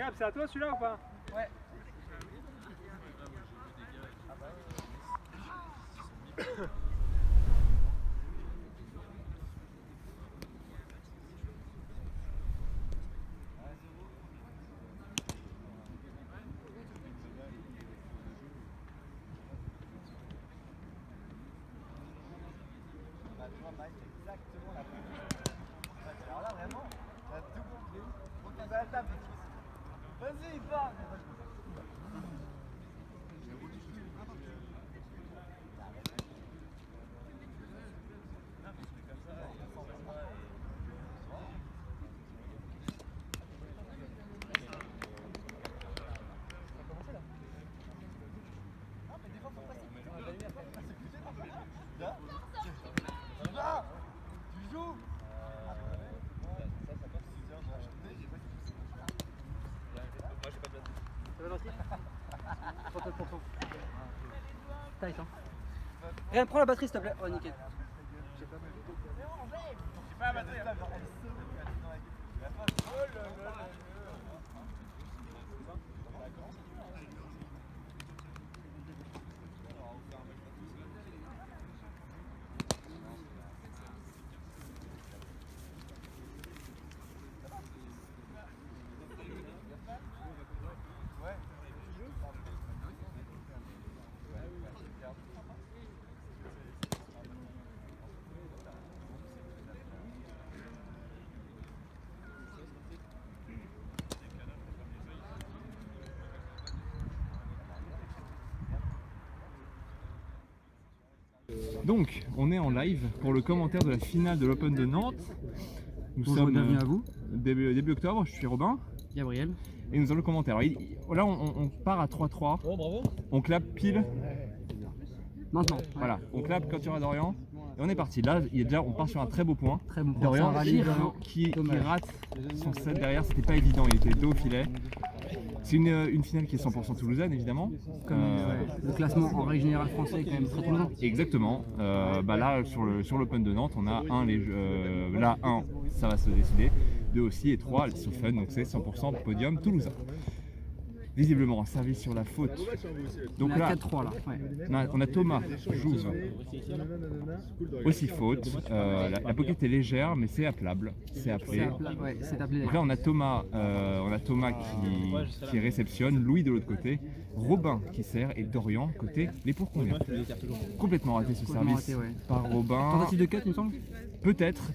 Gab, c'est à toi celui-là ou pas? Ouais. Exactement la même chose. Alors là, vraiment, t'as tout compris. Aucun de la table. Vas-y, parle. Tu joues. Ça va dans le titre. Prends-toi. Tight, hein. Rien, prends la batterie s'il te plaît. Oh, nickel. J'ai pas la batterie. Donc, on est en live pour le commentaire de la finale de l'Open de Nantes. Nous sommes Bienvenue à vous. début octobre, je suis Robin. Gabriel. Et nous avons le commentaire. Alors, là, on part à 3-3. Oh, bravo. On clappe pile. Maintenant. Voilà, on clappe quand il y aura Dorian. Et on est parti. Là, on part sur un très beau point. Très bon point. Dorian Ça rallye, qui dommage. rate son set derrière, c'était pas évident, il était dos au filet. C'est une finale qui est 100% toulousaine évidemment. Comme le classement en règle générale français est quand même très toulousain. Exactement. Là sur l'Open de Nantes, on a là 1, ça va se décider. 2 aussi et 3, elles sont fun, donc c'est 100% podium toulousain. Visiblement un service sur la faute. Donc on est là, à 4-3 là. Ouais. on a Thomas Jouve aussi faute. La pocket est légère mais c'est appelable. C'est appelé. C'est appelé. Donc là on a Thomas, qui réceptionne, Louis de l'autre côté, Robin qui sert et Dorian côté les pour combien. Complètement raté ce service par Robin. Tentative de cut il me semble. Peut-être,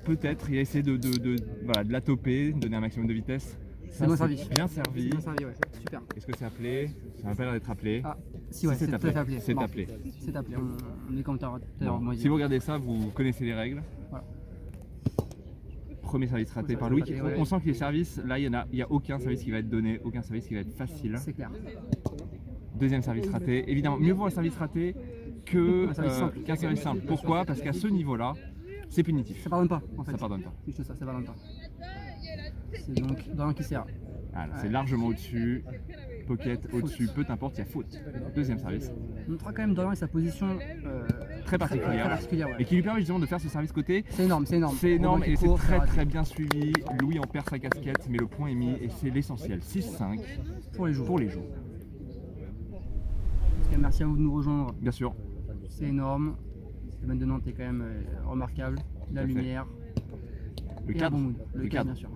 il a essayé de la toper, de donner un maximum de vitesse. C'est bon servi. Bien servi. Bien servi, ouais. Super. Est-ce que c'est appelé? Ça m'a pas l'air d'être appelé. Ah, si, ouais, c'est tout à fait appelé. C'est appelé. C'est appelé. On est comme tout à l'heure. Bon. Si vous regardez ça, vous connaissez les règles. Voilà. Premier service raté par Louis. On sent que les services, là, il n'y a aucun service qui va être donné, aucun service qui va être facile. C'est clair. Deuxième service raté. Évidemment, mieux vaut un service raté qu'un service simple. Pourquoi? Parce qu'à ce niveau-là, c'est punitif. Ça pardonne pas, en fait. Ça pardonne pas. Juste ça pardonne pas. C'est donc Dorian qui sert. Voilà, c'est largement au-dessus. Pocket au-dessus, peu importe, il y a faute. Deuxième service. On notera quand même Dorian et sa position très particulière. Ouais. Et qui lui permet justement de faire ce service côté. C'est énorme. C'est énorme et c'est très bien suivi. Louis en perd sa casquette, mais le point est mis et c'est l'essentiel. 6-5 pour les jours. Pour les jours. Merci à vous de nous rejoindre. Bien sûr. C'est énorme. Le domaine de Nantes est quand même remarquable. La lumière. Le cadre. Bon mood. Le cadre, bien sûr.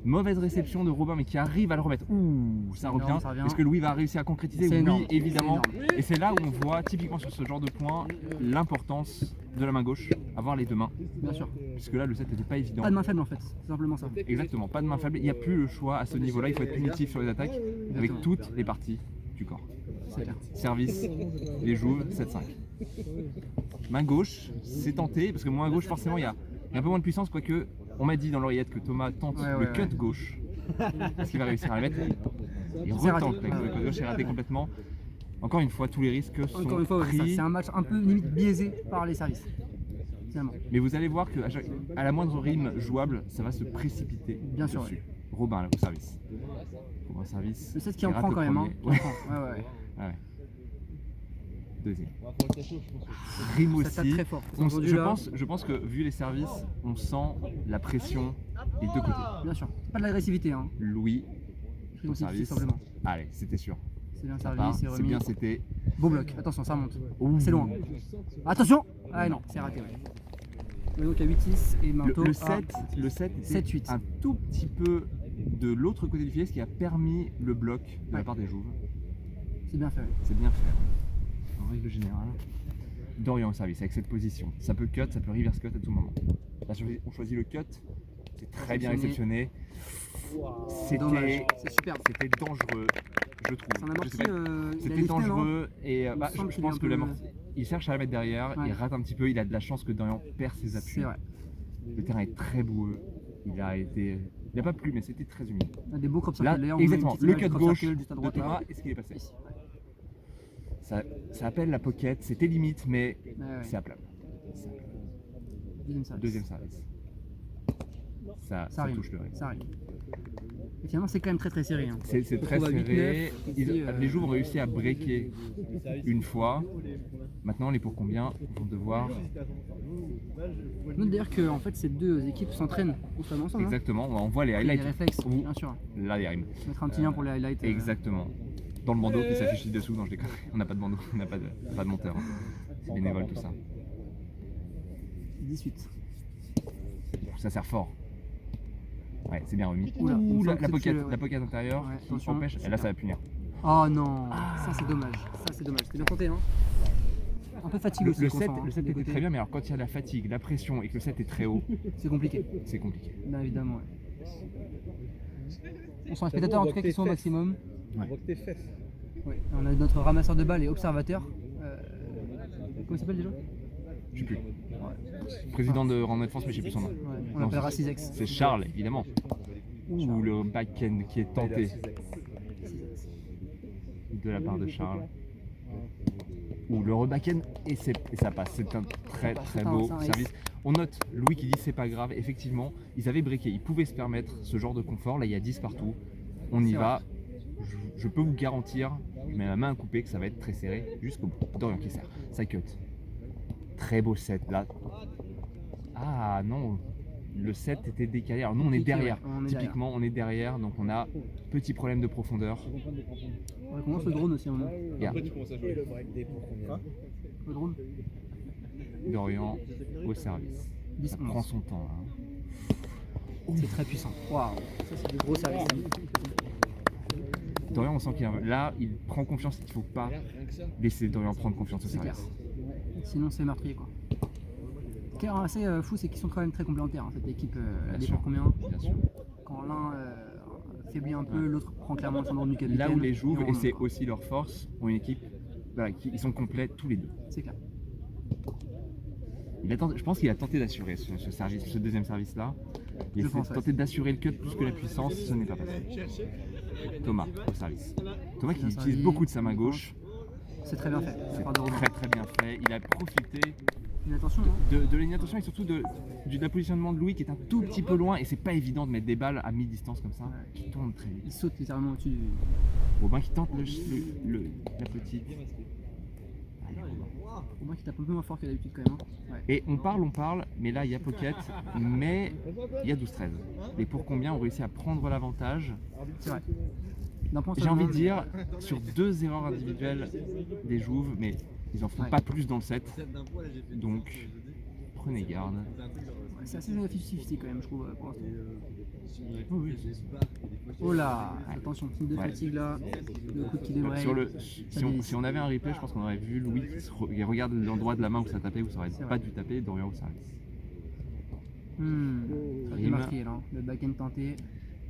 Mauvaise réception de Robin, mais qui arrive à le remettre. Ouh, ça revient. Est-ce que Louis va réussir à concrétiser? Oui, évidemment. Et c'est là où on voit, typiquement sur ce genre de point, l'importance de la main gauche, avoir les deux mains. Bien sûr. Puisque là, le set n'était pas évident. Pas de main faible en fait, c'est simplement ça. Exactement, pas de main faible. Il n'y a plus le choix à ce niveau-là. Il faut être punitif sur les attaques avec toutes les parties du corps. C'est clair. Service, les joues, 7-5. Main gauche, c'est tenté, parce que main gauche, forcément, il y a un peu moins de puissance, quoique. On m'a dit dans l'oreillette que Thomas tente le cut gauche. Est-ce qu'il va réussir à le mettre? Il retente avec le cut gauche, est raté complètement. Encore une fois, tous les risques sont pris. C'est un match un peu limite biaisé par les services. Finalement. Mais vous allez voir qu'à la moindre rime jouable, ça va se précipiter. Bien sûr. Dessus. Robin, là, au service. Robin, service. Le 7 qui en prend quand même. Hein. Ouais. Deuxième. Rime aussi. Très fort. Je pense que vu les services, on sent la pression des deux côtés. Bien sûr. Pas de l'agressivité. Hein. Louis Crime aussi, service. simplement. Allez, c'était sûr. C'est bien Ça servi, part, c'est c'est remis. bien, c'était. Beau bloc, attention, ça remonte. Ouh. C'est loin. Attention. Ah non, c'est raté. Ouais. On est donc à 8-6 et Manteau Le à 7, le 7 était 7-8. un tout petit peu de l'autre côté du filet, ce qui a permis le bloc de la Ouais. part des Jouves. C'est bien fait. Ouais. C'est bien fait. En règle générale, Dorian au service avec cette position. Ça peut cut, ça peut reverse cut à tout moment. Là, on choisit le cut. C'est très bien réceptionné. Dommage, c'est superbe. C'était dangereux, je trouve. C'est un Je amorti, sais pas, il a c'était lifté, non dangereux et Il me je semble qu'il pense est un que peu- l'amorti, il cherche à la mettre derrière, Ouais. il rate un petit peu, il a de la chance que Dorian perd ses appuis. C'est vrai. Le terrain est très boueux. Il n'a pas plu, mais c'était très humide. On a des beaux crop Là, circles. D'ailleurs, on met une exactement, petite le image cut du crop gauche circle juste à de droite, là. Thomas, est-ce qu'il est passé Ici, ouais. ça appelle la pocket, c'était limite, mais Ouais, ouais. c'est à plat. Deuxième service. Deuxième service. Ça Ça arrive. touche le rythme. Ça arrive. Et finalement, c'est quand même très très serré. Hein. C'est On très trouve à serré. 8-9, ici, Les Jouves ont réussi à breaker une fois. Maintenant, les pour combien vont devoir. Note d'ailleurs que en fait, ces deux équipes s'entraînent constamment ensemble. Hein. Exactement, on voit les Il y a highlights. des réflexes, Ouh. bien sûr. Là, les rimes. Mettre un petit lien pour les highlights. Exactement. Dans le bandeau qui s'affiche ci-dessous, non, je déconne. On n'a pas de bandeau, on n'a pas de monteur. C'est bénévole tout ça. 18. Ça sert fort. Ouais, c'est bien remis. Oula, Ouh, il me semble que la c'est pocket, dessus, ouais. la pocket intérieure Ouais, qui attention, empêche. Et là, ça va punir. Oh non, ça c'est dommage. Ça c'est dommage. C'était bien tenté, hein. Un peu fatigué aussi. Le qu'on 7, sent, hein, le 7 des était côtés. très bien, mais alors quand il y a la fatigue, la pression et que le 7 est très haut, C'est compliqué. c'est compliqué. Bien évidemment, ouais. On sent un spectateur en tout cas qui sont au maximum. On voit que tes fesses. Ouais. On a notre ramasseur de balles et observateur. Comment il s'appelle déjà? Je sais plus. Président de Randonnée de France, mais je sais plus son nom. Ouais, on Non, l'appellera c'est- 6X. C'est Charles, évidemment. Ou le back-end qui est tenté de la part de Charles. Ou le reback-end et ça passe. C'est un très très beau C'est un service. On note Louis qui dit c'est pas grave. Effectivement, ils avaient breaké, ils pouvaient se permettre ce genre de confort. Là, il y a 10 partout. On y C'est va. Je peux vous garantir, je mets la main à couper, que ça va être très serré jusqu'au bout. Dorian qui sert. Ça cut. Très beau set là. Ah non, le set était décalé. Alors nous on est Compliqué, derrière. ouais, on est Typiquement on est derrière, donc on a petit problème de profondeur. On recommence le drone aussi, on a. Yeah. Le drone. Dorian au service. 10, Ça 11. prend son temps. Hein. C'est très puissant. Waouh, ça c'est du gros service. Dorian, on sent qu'il là, il prend confiance. Il ne faut pas laisser Dorian prendre confiance au C'est clair. service. Sinon c'est meurtrier quoi. Ce qui est assez fou, c'est qu'ils sont quand même très complémentaires, hein, cette équipe. Elle Bien dépend sûr. combien. Bien sûr. Quand l'un faiblit un peu, l'autre prend clairement le syndrome du capitaine. Là où les Jouves, on- et c'est aussi leur force, ont une équipe, voilà, ils sont complets tous les deux. C'est clair. Je pense qu'il a tenté d'assurer ce service, ce deuxième service là. Il Je a pense, tenté d'assurer le cut plus que la puissance, ce n'est pas passé. Thomas au service. Thomas qui Bien utilise servi. beaucoup de sa main gauche, C'est très bien fait. de la c'est part de Romain. très très bien fait. Il a profité Une attention, hein. de l'inattention et surtout de la positionnement de Louis qui est un tout petit peu loin et c'est pas évident de mettre des balles à mi-distance comme ça, Ouais. qui tournent très Il vite. saute littéralement au-dessus du. Robin qui tente la petite. Allez, Robin. Romain qui tape un peu moins fort que d'habitude quand même. Hein. Ouais. Et on parle, mais là il y a pocket, mais il y a 12-13. Les pour combien ont réussi à prendre l'avantage. C'est vrai. D'un point J'ai envie de seulement, dire, sur 2 erreurs individuelles des Jouves, mais ils en font Ouais. pas plus dans le set. Donc, prenez garde. ouais, c'est assez 50-50 quand même, je trouve, pour l'instant. Oui, Oh là, attention, signe de Ouais. fatigue là, le coup qui débraye. Si on avait un replay, je pense qu'on aurait vu Louis qui regarde l'endroit de la main où ça tapait, où ça aurait C'est pas vrai. dû taper, Dorian au service. Ça a Rime. démarqué là, le back-end tenté.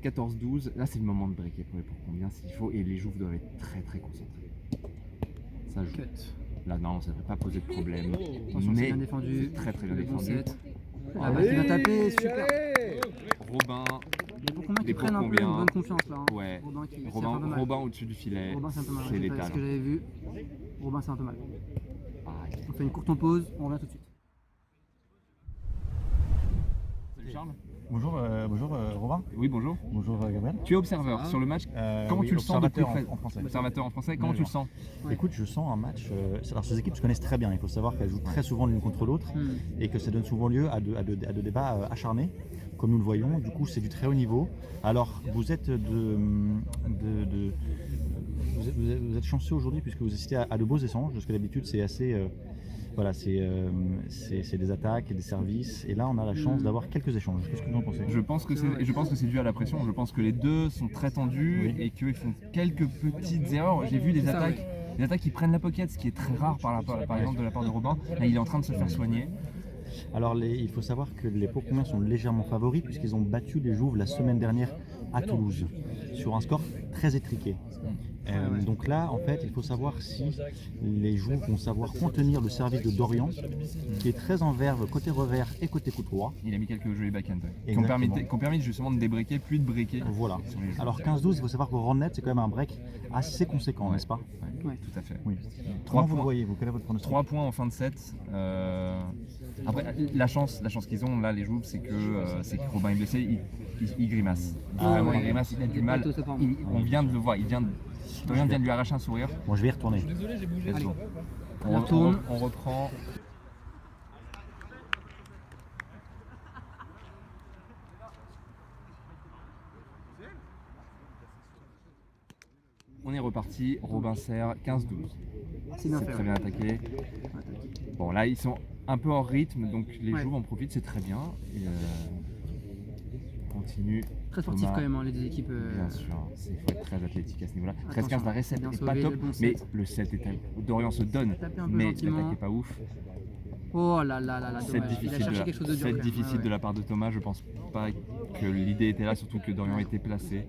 14-12, là c'est le moment de breaker pour combien s'il faut, et les Jouves doivent être très très concentrés. Ça joue. Cut. Là non, ça ne devrait pas poser de problème. Attention, c'est Mais bien défendu. c'est très très bien Le bon défendu. set. La balle qui va taper, super. Robin, Il y a pour combien Les qui prennent un peu combien une bonne confiance là. Hein. ouais. Robin qui c'est un peu mal. Robin au-dessus du filet, Robin c'est un peu mal. c'est C'est létal. ce que j'avais vu. Robin c'est un peu mal. Aïe. On fait une courte pause, on revient tout de suite. Salut Charles. Bonjour, Robin. Oui, bonjour. Bonjour Gabriel. Tu es observeur sur le match. Comment Oui, tu le sens de plus observateur près en français. Observateur en français, comment tu le sens? Ouais. Écoute, je sens un match. Alors, ces équipes se connaissent très bien. Il faut savoir qu'elles jouent très souvent l'une contre l'autre et que ça donne souvent lieu à de débats acharnés. comme nous le voyons. Du coup, c'est du très haut niveau. Alors, vous êtes vous êtes chanceux aujourd'hui puisque vous assistez à de beaux échanges, parce que d'habitude c'est assez, voilà, c'est des attaques et des services. Et là, on a la chance d'avoir quelques échanges. Qu'est-ce que vous en pensez? Je pense que c'est dû à la pression. Je pense que les deux sont très tendus et qu'ils font quelques petites erreurs. J'ai vu des attaques qui prennent la pocket, ce qui est très rare par exemple de la part de Robin. Là, il est en train de se faire soigner. Alors, il faut savoir que les Pau-Combiens sont légèrement favoris puisqu'ils ont battu les Jouves la semaine dernière à Toulouse sur un score très étriqué. Donc là, en fait, il faut savoir si les Jouves vont savoir contenir le service de Dorian, qui est très en verve côté revers et côté coup droit. Il a mis quelques jolis backhand qui Exactement. ont permis justement de débreaker, puis de breaker. Voilà. sur les Jouves. Alors 15-12, il faut savoir qu'au round net, c'est quand même un break assez conséquent, n'est-ce pas? Ouais, tout à fait. Oui. Trois Comment vous le points. voyez, vous? Quel est votre pronostic? 3 points en fin de set. Après, la chance qu'ils ont là, les Jouves, c'est que Robin est blessé, il grimace. Vraiment, il grimace, il a du mal. On vient de le voir, Dorian vient de lui arracher un sourire. Bon, je vais y retourner. Let's go. On retourne. On reprend. On est reparti, Robin serre 15-12. C'est bien C'est fait. très bien attaqué. Bon là ils sont un peu hors rythme, donc les Ouais. Jouves en profitent, c'est très bien. Et continue. Très sportif Thomas, quand même, hein, les deux équipes. Bien sûr, il faut être très athlétique à ce niveau-là. 13-15, la recette bien n'est sauvé, pas top, le bon mais set. le set est tel. Dorian se donne, Tapé un peu mais gentiment. l'attaque n'est pas ouf. Oh là là là là, Set dommage. Il a difficile, cherché quelque chose de dur. set quand même. difficile Ouais, de la part de Thomas, je pense pas que l'idée était là, surtout que Dorian était placé.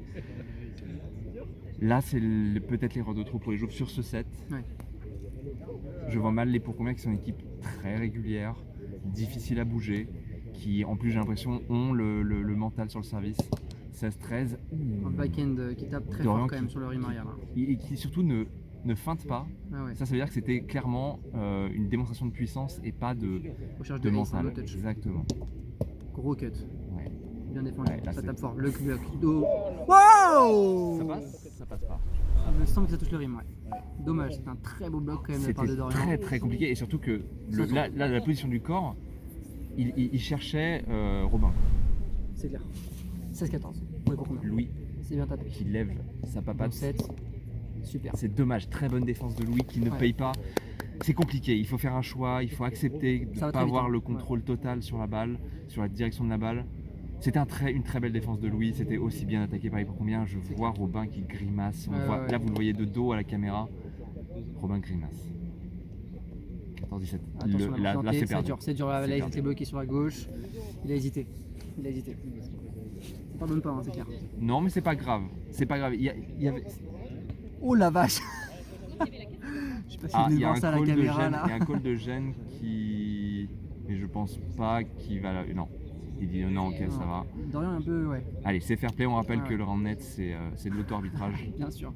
Là, c'est peut-être l'erreur de trop pour les Jouves sur ce set. Ouais. Je vois mal les Pau-Combiens qui sont une équipe très régulière, difficile à bouger, qui en plus j'ai l'impression ont le mental sur le service. 16-13. Un back-end qui tape très Dorian fort quand même qui- sur le rim arrière. Là. Et qui surtout ne feinte pas. Ah ouais. Ça veut dire que c'était clairement une démonstration de puissance et pas de Recherche de ace, mental. low touch. Exactement. Gros cut. Ouais. Bien défendu. Ouais, là, ça c'est- tape fort. Le bloc. Do. Wow! Ça passe? Ça passe pas. Il me semble que ça touche le rim, ouais. Dommage, c'est un très beau bloc quand même de la part C'était de Dorian. très très compliqué et surtout que là, la position du corps, il cherchait Robin, C'est clair. 16-14. Pour les Pau-Combiens. Louis, C'est bien tapé. qui lève sa Bon papate. set. Super. C'est dommage, très bonne défense de Louis qui ne Ouais. paye pas. C'est compliqué, il faut faire un choix, il faut accepter de Ça va ne pas très vite, avoir hein. le contrôle total sur la balle, sur la direction de la balle. C'était une très belle défense de Louis, c'était aussi bien attaqué par les Pau-Combiens. Je vois Robin qui grimace, on Ouais, voit, ouais. là vous le voyez de dos à la caméra, Robin grimace. 14-17, Attention, là c'est c'est perdu. dur, c'est dur. Là, C'est il perdu. était bloqué sur la gauche. Il a hésité. Ça pardonne pas, hein, c'est clair. Non mais c'est pas grave, c'est pas grave. Il y avait... Oh la vache! Je sais pas si vous il venez y a voir un ça à la call de caméra gêne, là. il y a un call de gêne qui... Mais je pense pas qu'il va... Non, il dit non, ok, ça va. Dorian un peu, ouais, Allez, c'est fair play, on rappelle Ouais. que le round net c'est de l'auto-arbitrage bien sûr.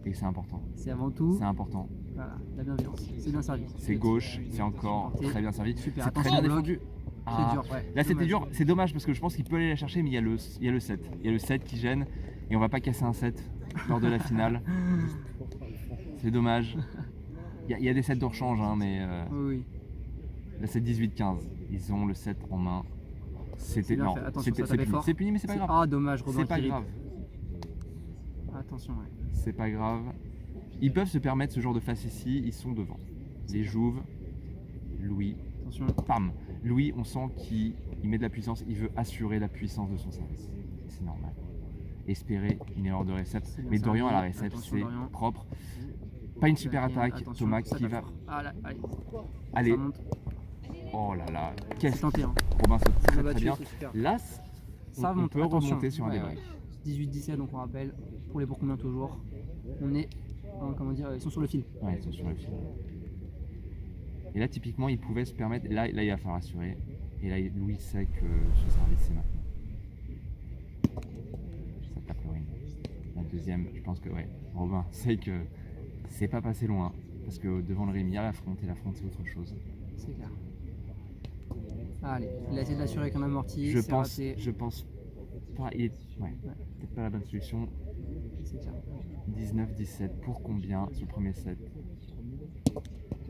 et c'est important. C'est avant tout C'est important. voilà, la bienveillance. C'est bien servi. C'est gauche, c'est encore Porté. très bien servi. Super, C'est très attention bien au bloc. défendu. C'est Ah, dur, ouais. là c'était Dommage. dur, c'est dommage parce que je pense qu'il peut aller la chercher, mais il y a le set. Il y a le set qui gêne et on va pas casser un set lors de la finale. C'est dommage. Il y a des sets de rechange, hein, mais Oui, oui. là c'est 18-15. Ils ont le set en main. C'était bien non, fait. Attention, c'était ça c'est tapait puni. fort. C'est puni, mais c'est pas grave. Ah, dommage, Robin C'est pas qui rip. grave. Attention, ouais. C'est pas grave. Ils peuvent se permettre ce genre de facétie, ils sont devant. Les Jouves, Louis, Attention. pam. Louis, on sent qu'il met de la puissance, il veut assurer la puissance de son service. C'est normal. Espérer une erreur de recette. C'est bien Mais Dorian à la servi. recette, Attention, c'est Dorian. propre. Pas une super attaque. Attention, Thomas ça qui tape va. fort. Ah là, allez. Allez, Ça monte. oh là là, C'est qu'est-ce tenté, hein. Robin saute Ça très m'a très battu, bien. c'est super. Là, Ça on monte, peut attention. remonter sur un Ouais, débrief. ouais. 18-17, donc on rappelle, pour les Pau-Combiens toujours. On est, comment dire, ils sont sur le fil. Ouais, ils sont sur le fil. Et là, typiquement, il pouvait se permettre. Là, il va falloir assurer. Et là, Louis sait que ce service, c'est maintenant. Ça tape le ring. La deuxième, je pense que, ouais, Robin sait que c'est pas passé loin. Parce que devant le ring, il y a la fronte. Et la fronte, c'est autre chose. C'est clair. Allez, il a essayé de l'assurer avec un amorti. Je c'est pense, raté. je pense pas. Ouais, peut-être pas la bonne solution. C'est clair. 19-17. Pour combien sur le premier set?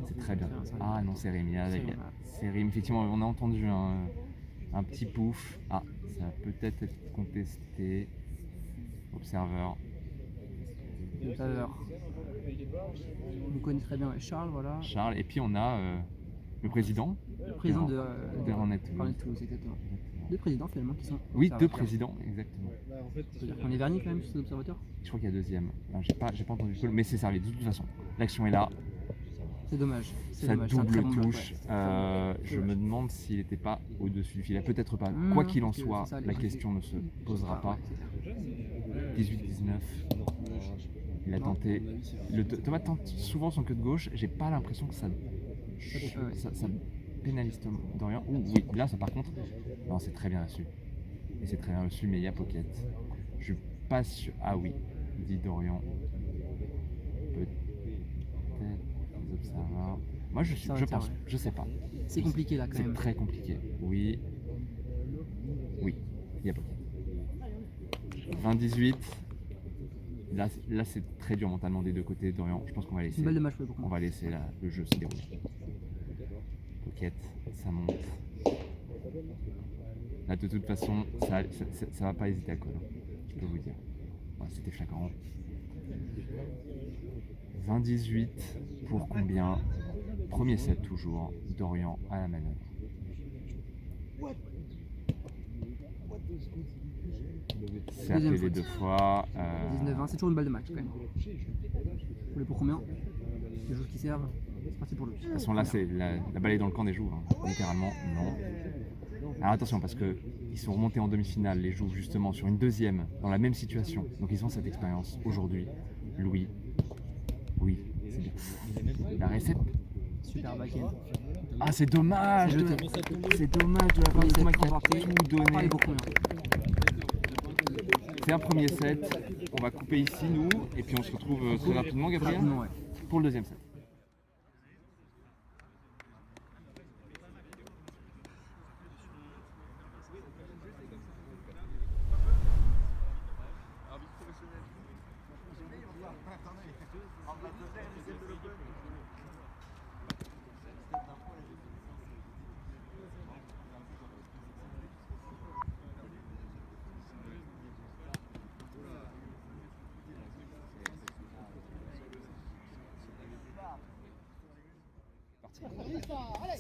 C'est très bien. Ah non, c'est Rim. C'est bon, là. C'est Rim. Effectivement, on a entendu. Hein, Un petit pouf. Ah, ça va peut-être être contesté. Observeur. Observeur. Vous connaissez très bien Charles, voilà. Charles. Et puis on a le président. Le président de Hornet Hornet Toulouse, exactement. Deux présidents finalement qui sont. Oui, deux observateurs. présidents, exactement. C'est-à-dire qu'on est vernis quand même sur ces observateurs. Je crois qu'il y a deuxième. Non, j'ai pas entendu le call, mais c'est servi de toute façon. L'action est là. C'est dommage. C'est Ça dommage. C'est un très double bon bloc, touche. ouais. Je me demande s'il n'était pas au-dessus du filet. Peut-être pas. Mmh, Quoi qu'il en parce que soit, c'est ça, les la trucs. question ne se posera Ah, pas. ouais, c'est clair. 18-19. Il a Non. tenté. Thomas tente souvent son queue de gauche. J'ai pas l'impression que ça pénalise Dorian. Ouh, oui, là, ça par contre. Non, c'est très bien reçu. Et c'est très bien reçu, mais il y a pocket. Je suis pas sûr. Ah oui, dit Dorian. Peut-être les observateurs. Moi, je pense. Ouais. Je sais pas. C'est compliqué là quand C'est même. très compliqué. Oui. Oui, il y a pocket. 20-18. Là c'est très dur mentalement des deux côtés, Dorian. Je pense qu'on va C'est laisser. une balle de match pour le On coup. va laisser le jeu se dérouler. Pocket, ça monte. Là, de toute façon, ça va pas hésiter à coller. Je peux vous dire. Voilà, c'était flagrant. 20-18 pour combien? Premier set toujours. Dorian à la manœuvre. C'est Deuxième appelé les faute. deux fois. 19-20, c'est toujours une balle de match quand même. Vous voulez pour combien? Les joueurs qui servent, c'est parti pour lui. De toute façon, là, c'est la balle est dans le camp des joueurs. Hein. Littéralement, non. Alors attention, parce qu'ils sont remontés en demi-finale, les joueurs, justement, sur une deuxième, dans la même situation. Donc, ils ont cette expérience aujourd'hui. Louis. Oui, c'est bien. La récepte. Super back-end. Ah, c'est dommage! C'est jeté. C'est dommage de la part de Thomas qui a Remporté. tout donné. Allez pour combien? C'est un premier set. On va couper ici, nous, et puis on se retrouve très rapidement, Gabriel, Rapidement, ouais. pour le deuxième set.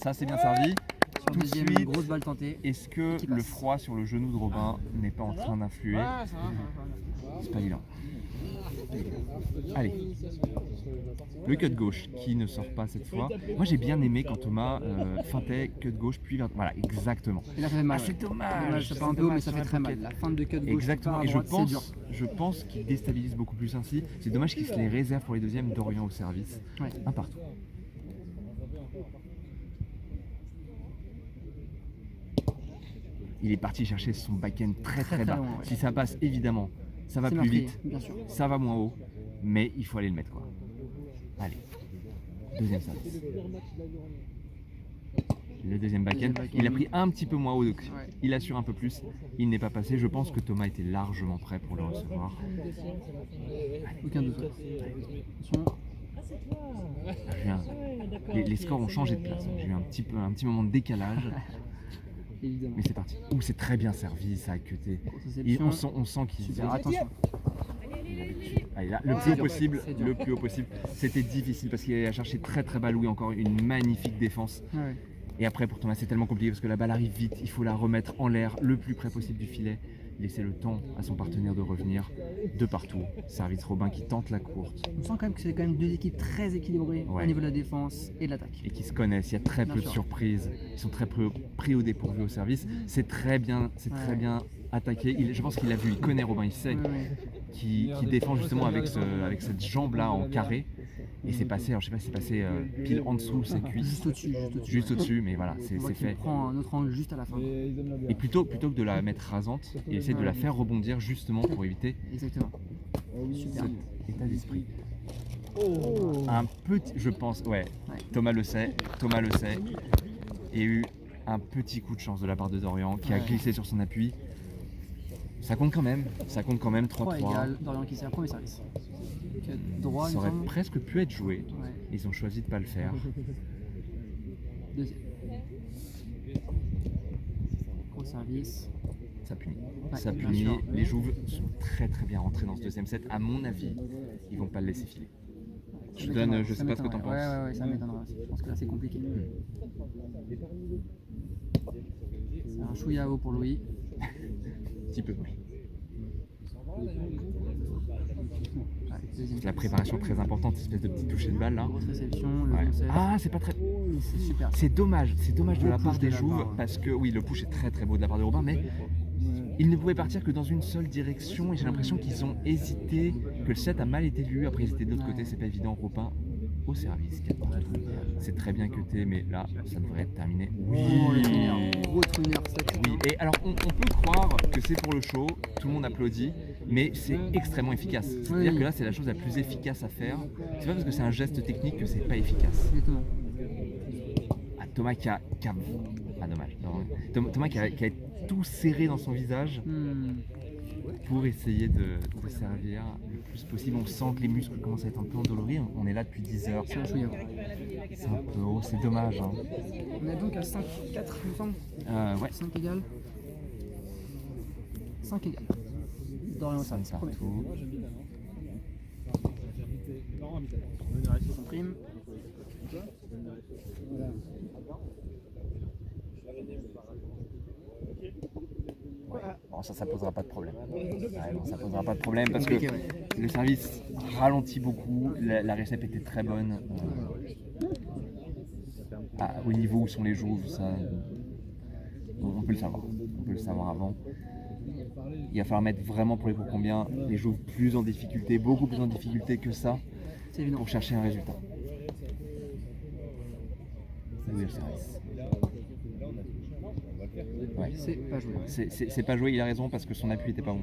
Ça, c'est bien servi. Sur Tout de deuxième, suite, grosse balle tentée. est-ce que Qui le passe. froid sur le genou de Robin n'est pas en train d'influer? C'est pas évident. Allez. Le cut gauche qui ne sort pas cette fois. Moi j'ai bien aimé quand Thomas feintait cut gauche puis vers... Voilà, exactement. Et là, ça fait mal. Ah, c'est ouais. dommage. Ça part un peu haut, mais ça fait très mal. La fin de cut gauche. Exactement. par Et droite, c'est dur. je pense qu'il déstabilise beaucoup plus ainsi. C'est dommage qu'il se les réserve pour les deuxièmes. Dorian au service. Ouais. Un partout. Il est parti chercher son back-end très Très, très bas. très loin, ouais. Si ça passe, évidemment, ça va C'est plus meurtrier, vite, bien sûr. ça va moins haut, mais il faut aller le mettre quoi. Allez, deuxième service. Le deuxième back-end, Deuxième back-end. il a pris un petit peu moins haut, donc Ouais. il assure un peu plus. Il n'est pas passé. Je pense que Thomas était largement prêt pour le recevoir. Aucun doute. Ouais. Attention. J'ai eu les scores ont changé de place. J'ai eu un petit moment de décalage, Évidemment. mais c'est parti. Ouh, c'est très bien servi, ça a cuté. Grosse réception. On sent qu'il Super, attention. Allez, là, le Ouais, plus haut c'est dur, possible, c'est dur. le plus haut possible. C'était difficile parce qu'il a cherché très très bas Louis, encore une magnifique défense. Ouais. Et après pour Thomas c'est tellement compliqué parce que la balle arrive vite, il faut la remettre en l'air le plus près possible du filet. Laisser le temps à son partenaire de revenir de partout. Service Robin qui tente la courte On sent quand même que c'est quand même deux équipes très équilibrées Ouais. au niveau de la défense et de l'attaque. et qui se connaissent. Il y a très Bien peu de sûr. surprises. Ils sont très pris au dépourvu au service. C'est très bien attaqué. Je pense qu'il a vu, il connaît Robin, il sait Ouais, ouais. qui défend justement avec cette jambe là en carré. Et c'est passé, alors je sais pas si c'est passé pile en dessous de sa cuisse, Juste au-dessus. juste au-dessus, mais voilà, c'est On voit qu'il fait. prend un autre angle juste à la fin. Et plutôt que de la mettre rasante, il essaie de la faire rebondir justement pour éviter Exactement. Super. cet état d'esprit. Un petit, je pense, ouais, Ouais. Thomas le sait, et eu un petit coup de chance de la part de Dorian qui a Ouais. glissé sur son appui. Ça compte quand même, 3 3-3. égal. Dorian qui sert premier service. Droit, il Ça me aurait semble. presque pu être joué. Ouais. Ils ont choisi de pas le faire. Deuxième. Grosse Service. Ça punit. Ouais, Ça bien punit. sûr. Les jouves sont très très bien rentrés dans ce deuxième set. À mon avis, ils vont pas le laisser filer. Ça Je donne, m'étonnerait, je ça sais pas ce que t'en m'étonnerait. penses. Ouais, ça m'étonnerait aussi. Je pense que là, c'est compliqué. C'est un chouïa haut pour Louis. Un petit peu, oui. Ouais, deuxième La préparation très importante, espèce de petit toucher de balle là. grosse réception, le Ouais. bon set. Ah, c'est pas très. C'est super. C'est dommage de la Beau part push des de la jouves part, ouais. parce que oui, le push est très très beau de la part de Robin, mais ils ne pouvaient partir que dans une seule direction et j'ai l'impression qu'ils ont hésité, que le set a mal été lu. Après, ils étaient de l'autre côté, c'est pas évident. Robin au service, 4 partout. C'est très bien cuté, mais là, ça devrait être terminé. Oui, Oh, le twinner. Gros twinner, ça. oui. Et alors, on peut croire que c'est pour le show, tout le monde applaudit, mais c'est extrêmement efficace. C'est-à-dire Oui. que là, c'est la chose la plus efficace à faire. C'est pas parce que c'est un geste technique que c'est pas efficace. Exactement. Ah, Thomas qui a ah, dommage. Non. Thomas qui a tout serré dans son visage pour essayer de servir le plus possible. On sent que les muscles commencent à être un peu endoloris. On est là depuis 10 heures. C'est un chouïa. C'est un peu haut, c'est dommage. Hein. On est donc à 5-4, il me semble. Ouais. 5 égales. 5 égales. Dorian au service, premier. Partout. Son prime. Bon, ça posera pas de problème. Ouais, non, ça posera pas de problème parce que Compliqué, ouais. le service ralentit beaucoup. La récep était très bonne. Au niveau où sont les jouves, ça, on peut le savoir. On peut le savoir avant. Il va falloir mettre vraiment pour les pour combien les jouves plus en difficulté, beaucoup plus en difficulté que ça, C'est évident. pour chercher un résultat. Oui, le service. Ouais. C'est pas joué. C'est pas joué, il a raison parce que son appui était pas bon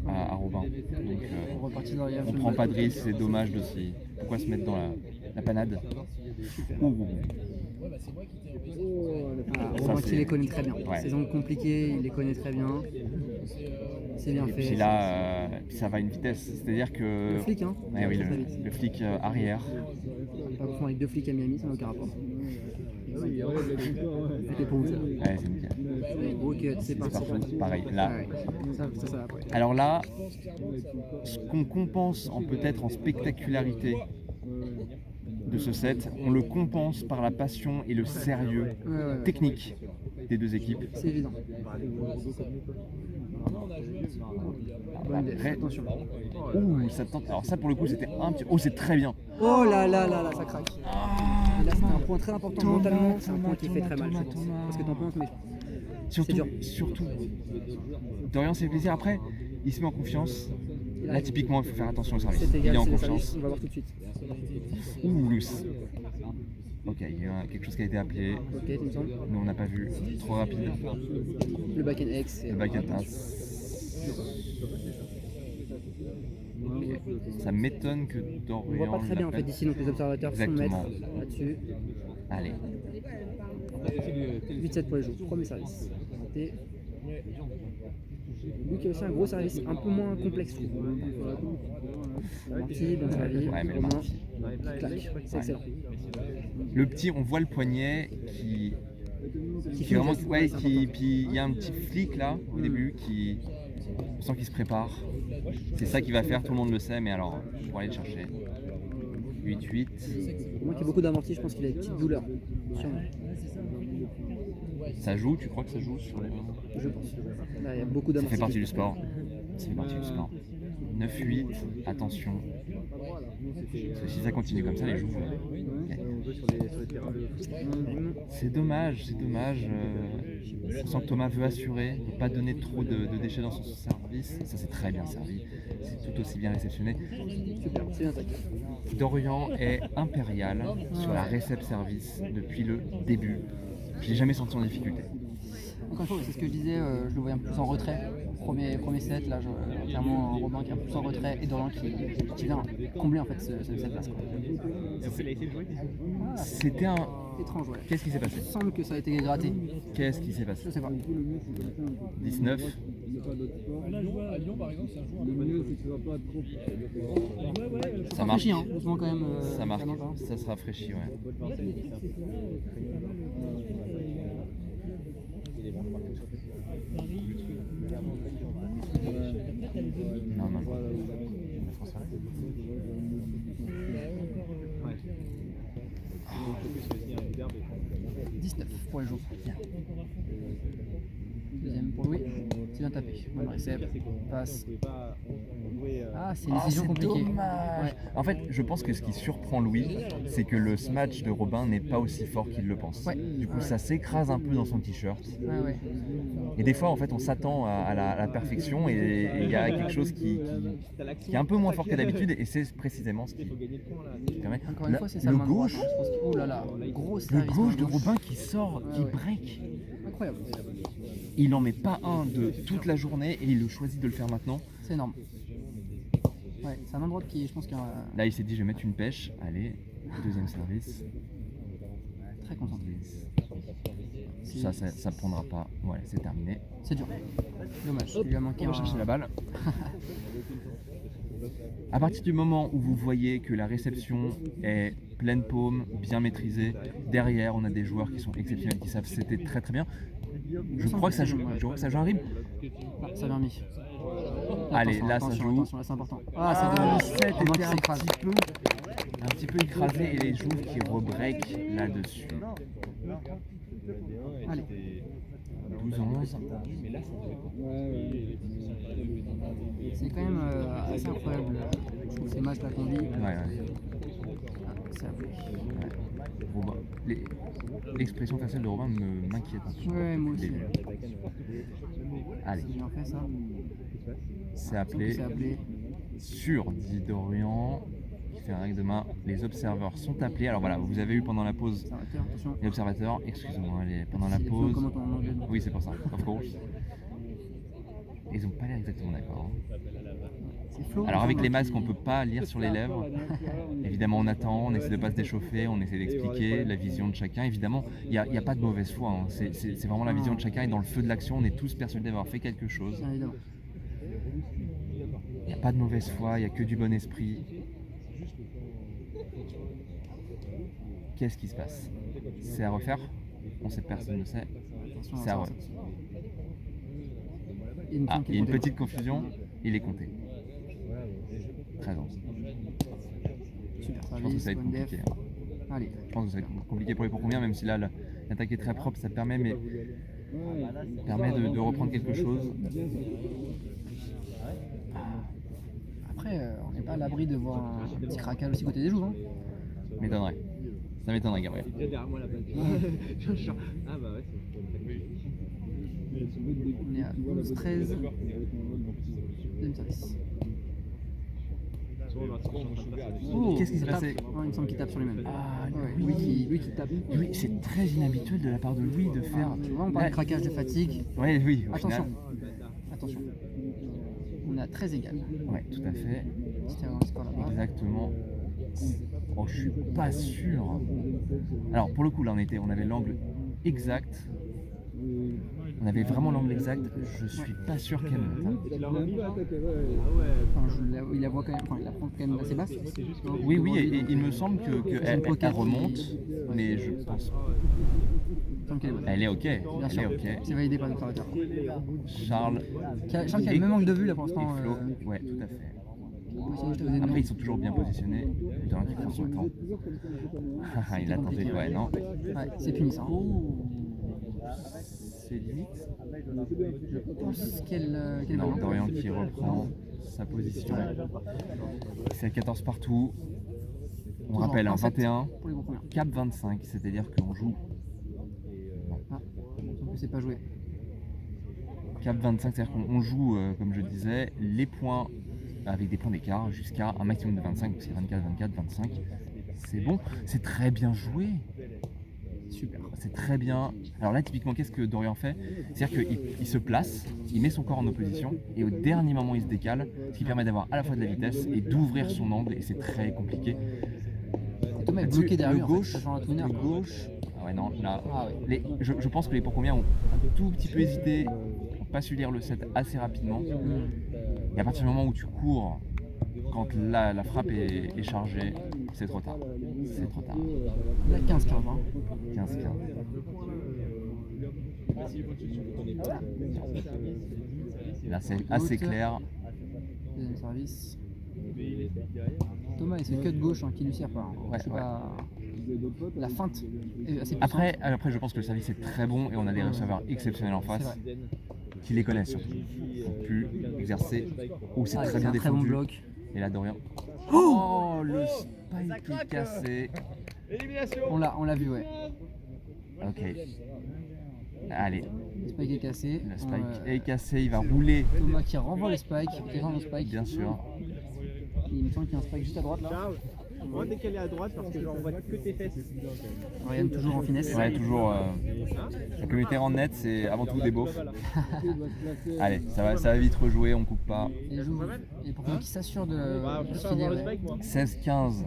à Robin. Donc On repartit dans les on prend pas de risque, c'est dommage de s'y. Pourquoi se mettre dans la panade? Ouh. Robin c'est- qui les connaît très bien. Ouais. Ces angles compliqués, il les connaît très bien. C'est bien Et fait. puis là, puis ça va à une vitesse, c'est-à-dire que. Le flic, hein. Ouais, oui, Ça va très vite. le flic arrière. Pas confondre avec deux flics à Miami, ça n'a aucun rapport. C'était pour vous ça. Ouais, c'est nickel. Gros cut, c'est C'est parti. partout, pareil. Là. Ah ouais. Ça va après. Alors là, ce qu'on compense peut-être en spectacularité de ce set, on le compense par la passion et le sérieux Ouais. technique des deux équipes. C'est évident. Bonne def, Après, attention. ouh, ça tente. Alors ça pour le coup c'était un petit. Oh c'est très bien. Oh là là là là, ça craque. Et là, c'est un point très important Thomas, mentalement, c'est un Thomas, point qui fait très mal, je Thomas, pense. Thomas. Parce que t'en penses, mais Surtout. Dorian c'est plaisir. Après, il se met en confiance. Là typiquement il faut faire attention au service. c'est Il est égal, en c'est le confiance. service. On va voir tout de suite. Ouh loose. Ok, il y a quelque chose qui a été appelé. Ok, il me semble. Mais on n'a pas vu. Trop rapide. Le back and X. Le back and pass. Ok. Ça m'étonne que Dorian. On voit pas très bien en fait l'appelle. d'ici, donc les observateurs sont Exactement. maîtres là-dessus. Allez. 8-7 pour les joueurs. Premier service. Et lui qui a aussi un gros service, un peu moins complexe. je trouve. Marty, bien servi. Ouais, mais le Romain, Marty. qui claque. C'est excellent. Le petit, on voit le poignet qui fait une vraiment, geste, ouais, c'est qui, important. puis il y a un petit flic là au début qui, on sent qu'il se prépare. C'est ça qui va faire, tout le monde le sait, mais alors, pour aller le chercher. 8-8. Pour moi qui a beaucoup d'amorti, je pense qu'il a des petites douleurs. Sûrement. Ça joue, tu crois que ça joue sur les... Je pense. Là, il y a beaucoup Ça d'amorti. fait partie du sport. Ça fait partie du sport. 9-8, attention. Parce que si ça continue comme ça, les joueurs. C'est dommage, c'est dommage. On sent que Thomas veut assurer, ne pas donner trop de déchets dans son service. Ça c'est très bien servi, c'est tout aussi bien réceptionné. Super, c'est bien tac. Dorian est impérial sur la récep service depuis le début. Je l'ai jamais senti en difficulté. Encore une fois, c'est ce que je disais, je le voyais un peu plus en retrait. Premier set, là, clairement, Robin qui est un peu plus en retrait et Dorian qui vient combler en fait cette place. Quoi. C'était un... Étrange, ouais. Qu'est-ce qui s'est passé? Il semble que ça a été gratté. Qu'est-ce qui s'est passé? Je sais pas. 19. Ça marche. Rafraîchi, hein, doucement quand même. Ça marque, vraiment, hein. ça se rafraîchit, ouais. pour les joues. Deuxième pour Louis. C'est bien tapé. Bonne réception. Passe. Ah, c'est une décision compliquée. Dommage. Ouais. En fait, je pense que ce qui surprend Louis, c'est que le smash de Robin n'est pas aussi fort qu'il le pense. Ouais. Du coup, ça s'écrase un peu dans son t-shirt. Ouais. Et des fois, en fait, on s'attend à la perfection et il y a quelque chose qui est un peu moins fort que d'habitude et c'est précisément ce qui permet. Encore une fois, c'est ça le main droite, gauche, hein. Je pense que- oh là là, gros le service gauche main de Robin qui sort, qui Ouais. break. Incroyable. Il n'en met pas un de toute la journée et il choisit de le faire maintenant. C'est énorme. Ouais, c'est un main droite qui, je pense, qui est Là, il s'est dit, je vais mettre une pêche. Allez, deuxième service. très concentré. Ça prendra pas. Voilà, c'est terminé. C'est dur. Dommage. Il lui a manqué On va chercher la balle. À partir du moment où vous voyez que la réception est pleine paume, bien maîtrisée, derrière on a des joueurs qui sont exceptionnels, qui savent c'était très très bien. Je crois que ça joue un rib. Ah, ça vient mis. Allez, là, ça joue. Attention, là c'est important. Ah, c'est dommage. Le set Robin qui était s'écrase. un petit peu écrasé et les joues qui rebreak là-dessus. Allez. 12-11. C'est quand même assez incroyable. Je trouve ces matchs-là qu'on vit. Ouais. C'est appelé. Robin. L'expression faciale de Robin m'inquiète un peu. Ouais, moi aussi. Allez, C'est bien fait ça. c'est appelé. C'est appelé. Sur, dit Dorian, qui fait un règle de main. Les observeurs sont appelés. Alors voilà, vous avez eu pendant la pause Attention. les observateurs. Excusez-moi, pendant la Si, pause. comment en anglais. Oui, c'est pour ça, of course. Ils n'ont pas l'air exactement d'accord. C'est Flo. Alors avec les masques, on peut pas lire sur les lèvres. Évidemment, on attend, on essaie de pas se déchauffer, on essaie d'expliquer la vision de chacun. Évidemment, il n'y a pas de mauvaise foi. Hein. C'est vraiment la vision de chacun et dans le feu de l'action, on est tous persuadés d'avoir fait quelque chose. Bien évidemment. Il n'y a pas de mauvaise foi, il n'y a que du bon esprit. Qu'est-ce qui se passe? C'est à refaire? On sait, personne ne sait. Attention, C'est à refaire. Il me Ah, semble il y a une qu'il est petite confusion, il est compté. 13 ans. super Je pense que service, ça va être bonne def. compliqué. Hein. Allez. Je pense que ça va être compliqué pour les pour combien, même si là l'attaque est très propre, ça permet, de reprendre quelque chose. Après, on n'est pas à l'abri de voir un petit craquage aussi côté des joues. Hein. M'étonnerait. Ça m'étonnerait, Gabriel. Ah bah ouais, On est à 12-13. Deuxième service. Oh, Qu'est-ce qui s'est il tape. passé? Ouais, il me semble qu'il tape sur lui-même. Ah, Ouais, lui qui tape. Louis, c'est très inhabituel de la part de Louis de faire. Tu vois, on parle Là- de craquage de fatigue. Ouais, oui, au Attention. final. Attention. On est à 13 égal. Ouais, tout à fait. C'était un score là-bas. Exactement. Oh, je suis pas sûr. Alors, pour le coup, là, on avait l'angle exact. On avait vraiment l'angle exact. Je suis pas sûr qu'elle monte. Hein. Enfin, il la voit quand même, enfin, il la prend quand même assez basse. Oui, et il me semble qu'elle pocket remonte, mais je pense. Il me semble qu'elle est bonne. Elle est ok. Bien Elle sûr. est ok. C'est validé par l'observateur. Charles Charles qui a le même angle de vue là pour et l'instant. Flo. Ouais, tout à fait. Essayer de te donner le Après, nom. ils sont toujours bien positionnés. De un qui prend son temps. Ah, il a tenté. Ouais, non. Ouais, c'est punissant. C'est limite. Je pense qu'elle est Non, bonne. Dorian qui reprend sa position. C'est à 14 partout. On Toujours rappelle, un 1-7 21, pour les bons premiers. cap 25, c'est-à-dire qu'on joue Ah, sauf que c'est pas joué. cap 25, c'est-à-dire qu'on joue, comme je disais, les points avec des points d'écart jusqu'à un maximum de 25, donc c'est 24, 24, 25. C'est bon, c'est très bien joué. Super. C'est très bien. Alors là, typiquement, qu'est-ce que Dorian fait? C'est-à-dire qu'il se place, il met son corps en opposition, et au dernier moment, il se décale, ce qui permet d'avoir à la fois de la vitesse et d'ouvrir son angle, et c'est très compliqué. Et Thomas est Là-dessus, bloqué derrière lui, le en fait, gauche, sachant la twinner, le quoi. gauche. Ah ouais, non, là, Ah ouais. je pense que les pour combien ont un tout petit peu hésité, n'ont pas su lire le set assez rapidement. Et à partir du moment où tu cours, quand la frappe est chargée, c'est trop tard. C'est trop tard. Il a 15-15. Hein. 15-15. Là, c'est assez clair. Deuxième service. Thomas et ce cut gauche hein, qui lui sert pas. Hein. Ouais, C'est ouais. pas... la feinte est assez puissante. Après, je pense que le service est très bon et on a des receveurs exceptionnels en face qui les connaissent surtout. Faut plus exercer. Oh, c'est très bien un très bon défendu. bloc. Et là, Dorian. Oh, le spike est cassé. Élimination. On l'a vu, ouais. Ok. Allez, Le spike est cassé. le spike est cassé, il va rouler. Thomas qui renvoie le spike, qui renvoie le spike. Bien sûr. Il me semble qu'il y a un spike juste à droite là. Charles, moi décaler à droite parce que j'en vois que tes fesses. Ryan toujours en finesse. Ouais, toujours. La communauté en net, c'est avant tout des beaufs. Allez, ça va vite rejouer, on coupe pas. Et joue. Et pour qui s'assure de Je peux filer, avoir le ouais. spike moi. 16-15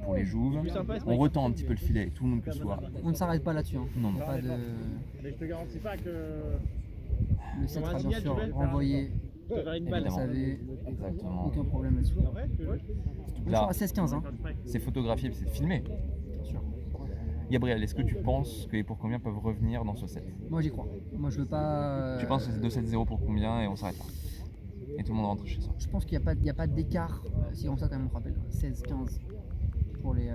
pour les jouves. On retend un petit peu le filet, tout le monde que ce soit. On ne s'arrête pas là-dessus. Hein. Non, non. Pas de... Mais je te garantis pas que Le set sera bien signal, sûr tu veux renvoyé. je te ferai une balle. Vous savez, Exactement. aucun problème là-dessus. Après, tu veux On Là, sera à 16-15. Hein. c'est photographié, c'est filmé. Bien sûr. Gabriel, est-ce que tu penses que les pour combien peuvent revenir dans ce set? Moi j'y crois. Moi je veux pas. Tu penses que c'est 2-7-0 pour combien et on s'arrête là? Et tout le monde rentre chez soi. Je pense qu'il n'y a pas d'écart. Si on ça quand même on rappelle 16-15 pour les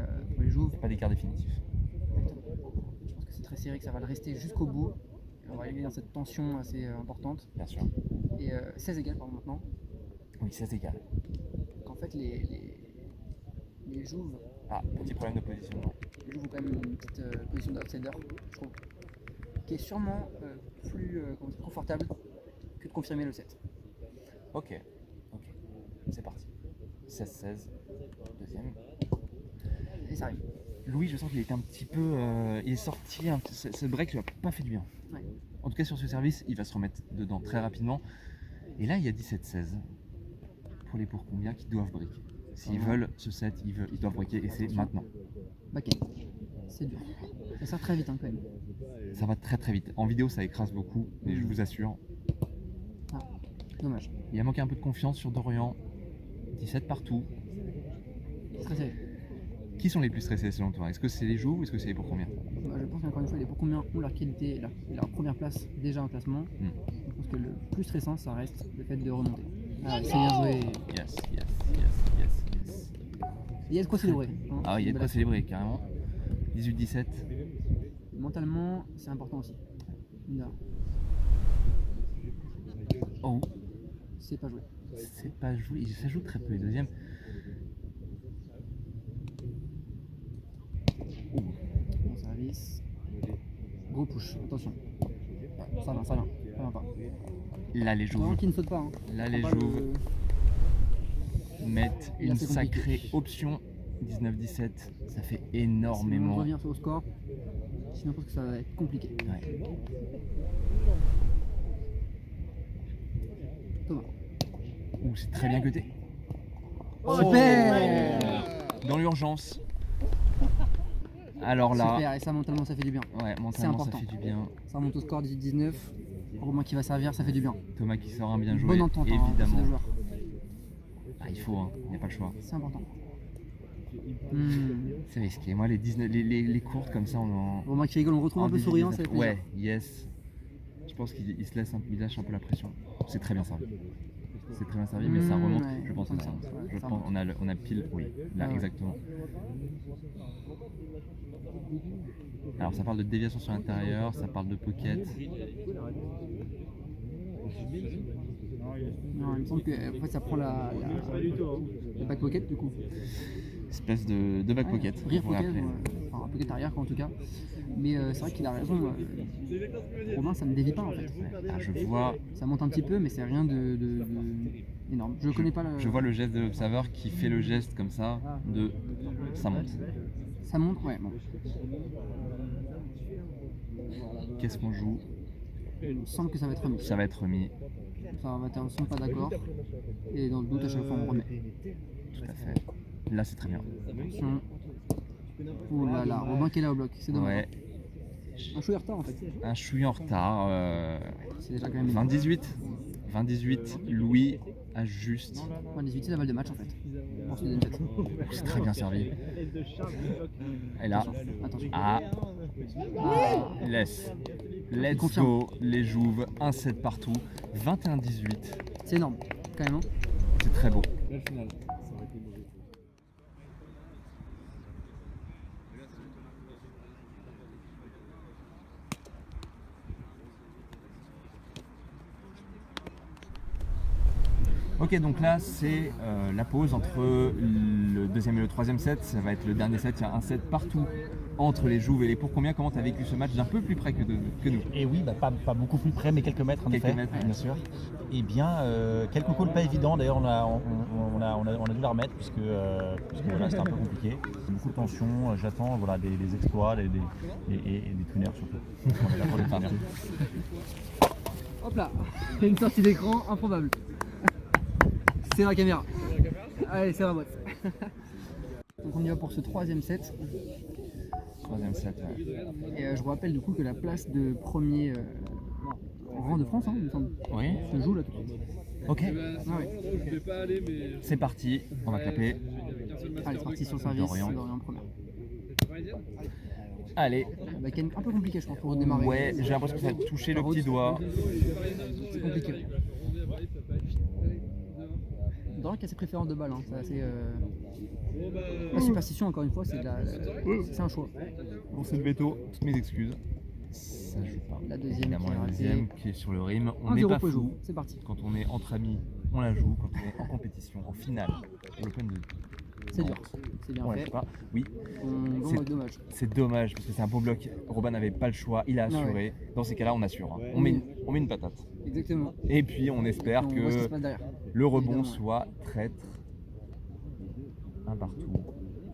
jouves. Pas d'écart définitif. Je pense que c'est très serré, que ça va le rester jusqu'au bout. Et on va arriver dans cette tension assez importante. Bien sûr. Et 16 égales par maintenant. Oui, ça c'est égal. Donc, en fait les jouves, Ah, petit problème de positionnement. les jouves ont quand même une petite position d'outsider, je trouve. Qui est sûrement plus comment dire, confortable que de confirmer le set. Ok, ok. C'est parti. 16-16. Deuxième. Et ça arrive. Louis, je sens qu'il était un petit peu. Il est sorti. Ce break lui a pas fait du bien. Ouais. En tout cas, sur ce service, il va se remettre dedans très rapidement. Et là, il y a 17-16 pour les pour combien qui doivent break. S'ils veulent ce set, ils doivent breaker et c'est maintenant. Back-end. C'est dur. Ça sert très vite hein, quand même. Ça va très très vite. En vidéo, ça écrase beaucoup, mais je vous assure. Ah, dommage. Il a manqué un peu de confiance sur Dorian. 17 partout. Très serré. Qui sont les plus stressés selon toi? Est-ce que c'est les joues ou est-ce que c'est les pour combien? Bah, je pense qu'encore une fois, les pour combien ont leur qualité et leur première place déjà en classement. Je pense que le plus stressant, ça reste le fait de remonter. Ah, c'est bien joué. Yes, yes, yes, yes, yes. Il y a de quoi célébrer. Hein. Ah, il y a de quoi célébrer carrément. 18-17. Mentalement, c'est important aussi. Non, Oh, c'est pas joué. c'est pas joué. Ça joue très peu les deuxièmes. Bon service. Gros push, attention. Ça va, ça va pas. Là, les Vraiment jouves qui ne saute pas. Hein. Là, les Prends pas jouves mettent Et là, une c'est compliqué. sacrée option. 19-17, ça fait Si on énormément. revient sur le score, sinon je pense que ça va être compliqué. Ouais. Thomas. Ouh, c'est très bien cuté. Super. Dans l'urgence. Alors là, Super, et ça mentalement ça fait du bien. ouais, mentalement ça important. fait du bien. Ça remonte au score 18-19. Romain qui va servir, ça fait du bien. Thomas qui sort un bien joué, Bonne entente, hein, évidemment. c'est le joueur. Ah, il faut, il n'y a pas le choix. C'est important. C'est risqué. Moi, les, 19, les courtes comme ça, Romain qui rigole, on retrouve un peu souriant, ça fait plaisir. Ouais, yes. Je pense qu'il se laisse il lâche un peu la pression. C'est très bien servi. C'est très bien servi, mais ça remonte. Ouais, Je pense que ça. ouais, Je ça pense, remonte. on a pile, oui, là, Ouais. exactement. Alors, ça parle de déviation sur l'intérieur, ça parle de pocket. Non, il me semble que en fait, ça prend la back pocket du coup. Espèce de back pocket. Rear on pourrait pocket, appeler. enfin un pocket arrière quoi, en tout cas. Mais c'est vrai qu'il a raison. Romain, ça ne dévie pas en fait. Ah, je vois, Ça monte un petit peu, mais c'est rien de énorme. Je connais pas le. je vois le geste de l'observeur qui fait le geste comme ça de ça monte. Ça monte, ouais. Bon. Qu'est-ce qu'on joue? Il me semble que ça va être remis. Ça va être remis. Ça va être on sont pas d'accord. Et dans le doute, à chaque fois, on remet. Tout à fait. Là, c'est très bien. Attention. Ouh là là, Robin qui est là au bloc, c'est dommage. Ouais, Un chouïa retard en fait. un chouïa en retard. C'est déjà quand même. 20-18. 20-18. Louis ajuste. 18, c'est la balle de match en fait. Pour ce deuxième set. C'est très bien servi. Et là, Attention. ah, Ah, laisse. Let's Confirme. go, les jouves. 1 set partout. 21-18. c'est énorme, quand même. Hein. C'est très beau. Ok, donc là c'est la pause entre le deuxième et le troisième set. Ça va être le dernier set. Il y a un set partout entre les Jouves et les Pour Combien. Comment tu as vécu ce match d'un peu plus près que nous? Et oui, pas beaucoup plus près, mais quelques mètres en Quelques effet, mètres, ouais. bien sûr. Et bien, quelques calls pas évidents. D'ailleurs, on a dû la remettre puisque voilà, c'était un peu compliqué. Beaucoup de tension. J'attends voilà, des exploits et des tuners surtout. On est là pour les tuners. Hop là, une sortie d'écran improbable. C'est la caméra. Allez, c'est la boîte. Donc on y va pour ce troisième set. Troisième set, ouais. Et je vous rappelle du coup que la place de premier rang de France, il me semble, Oui. se joue là tout de suite. Ok, Ah ouais. c'est parti. On va taper. Allez, c'est parti sur le service. Dorian. Dorian première. Allez. Backhand un peu compliqué, je pense, pour redémarrer. Ouais, j'ai l'impression que ça a touché le petit doigt. C'est compliqué. Dorian qui a ses préférences de balle, hein. C'est assez. La superstition, encore une fois, c'est un choix. Pour cette veto, toutes mes excuses. Ça joue pas. La deuxième Évidemment, qui est la ratée. deuxième qui est sur le rim. On n'est 1-0 pas pour le fou. jour. C'est parti. Quand on est entre amis, on la joue. Quand on est en compétition, en finale, de l'Open de C'est dur. C'est bien on la fait. joue pas. Oui, Bon, dommage. c'est dommage parce que c'est un beau bloc. Robin n'avait pas le choix, il a assuré. Ouais. Dans ces cas-là, on assure. Hein. On met une patate. Exactement. Et puis on espère On voit ce qui se que passe derrière. le rebond Évidemment, soit traître. Un partout.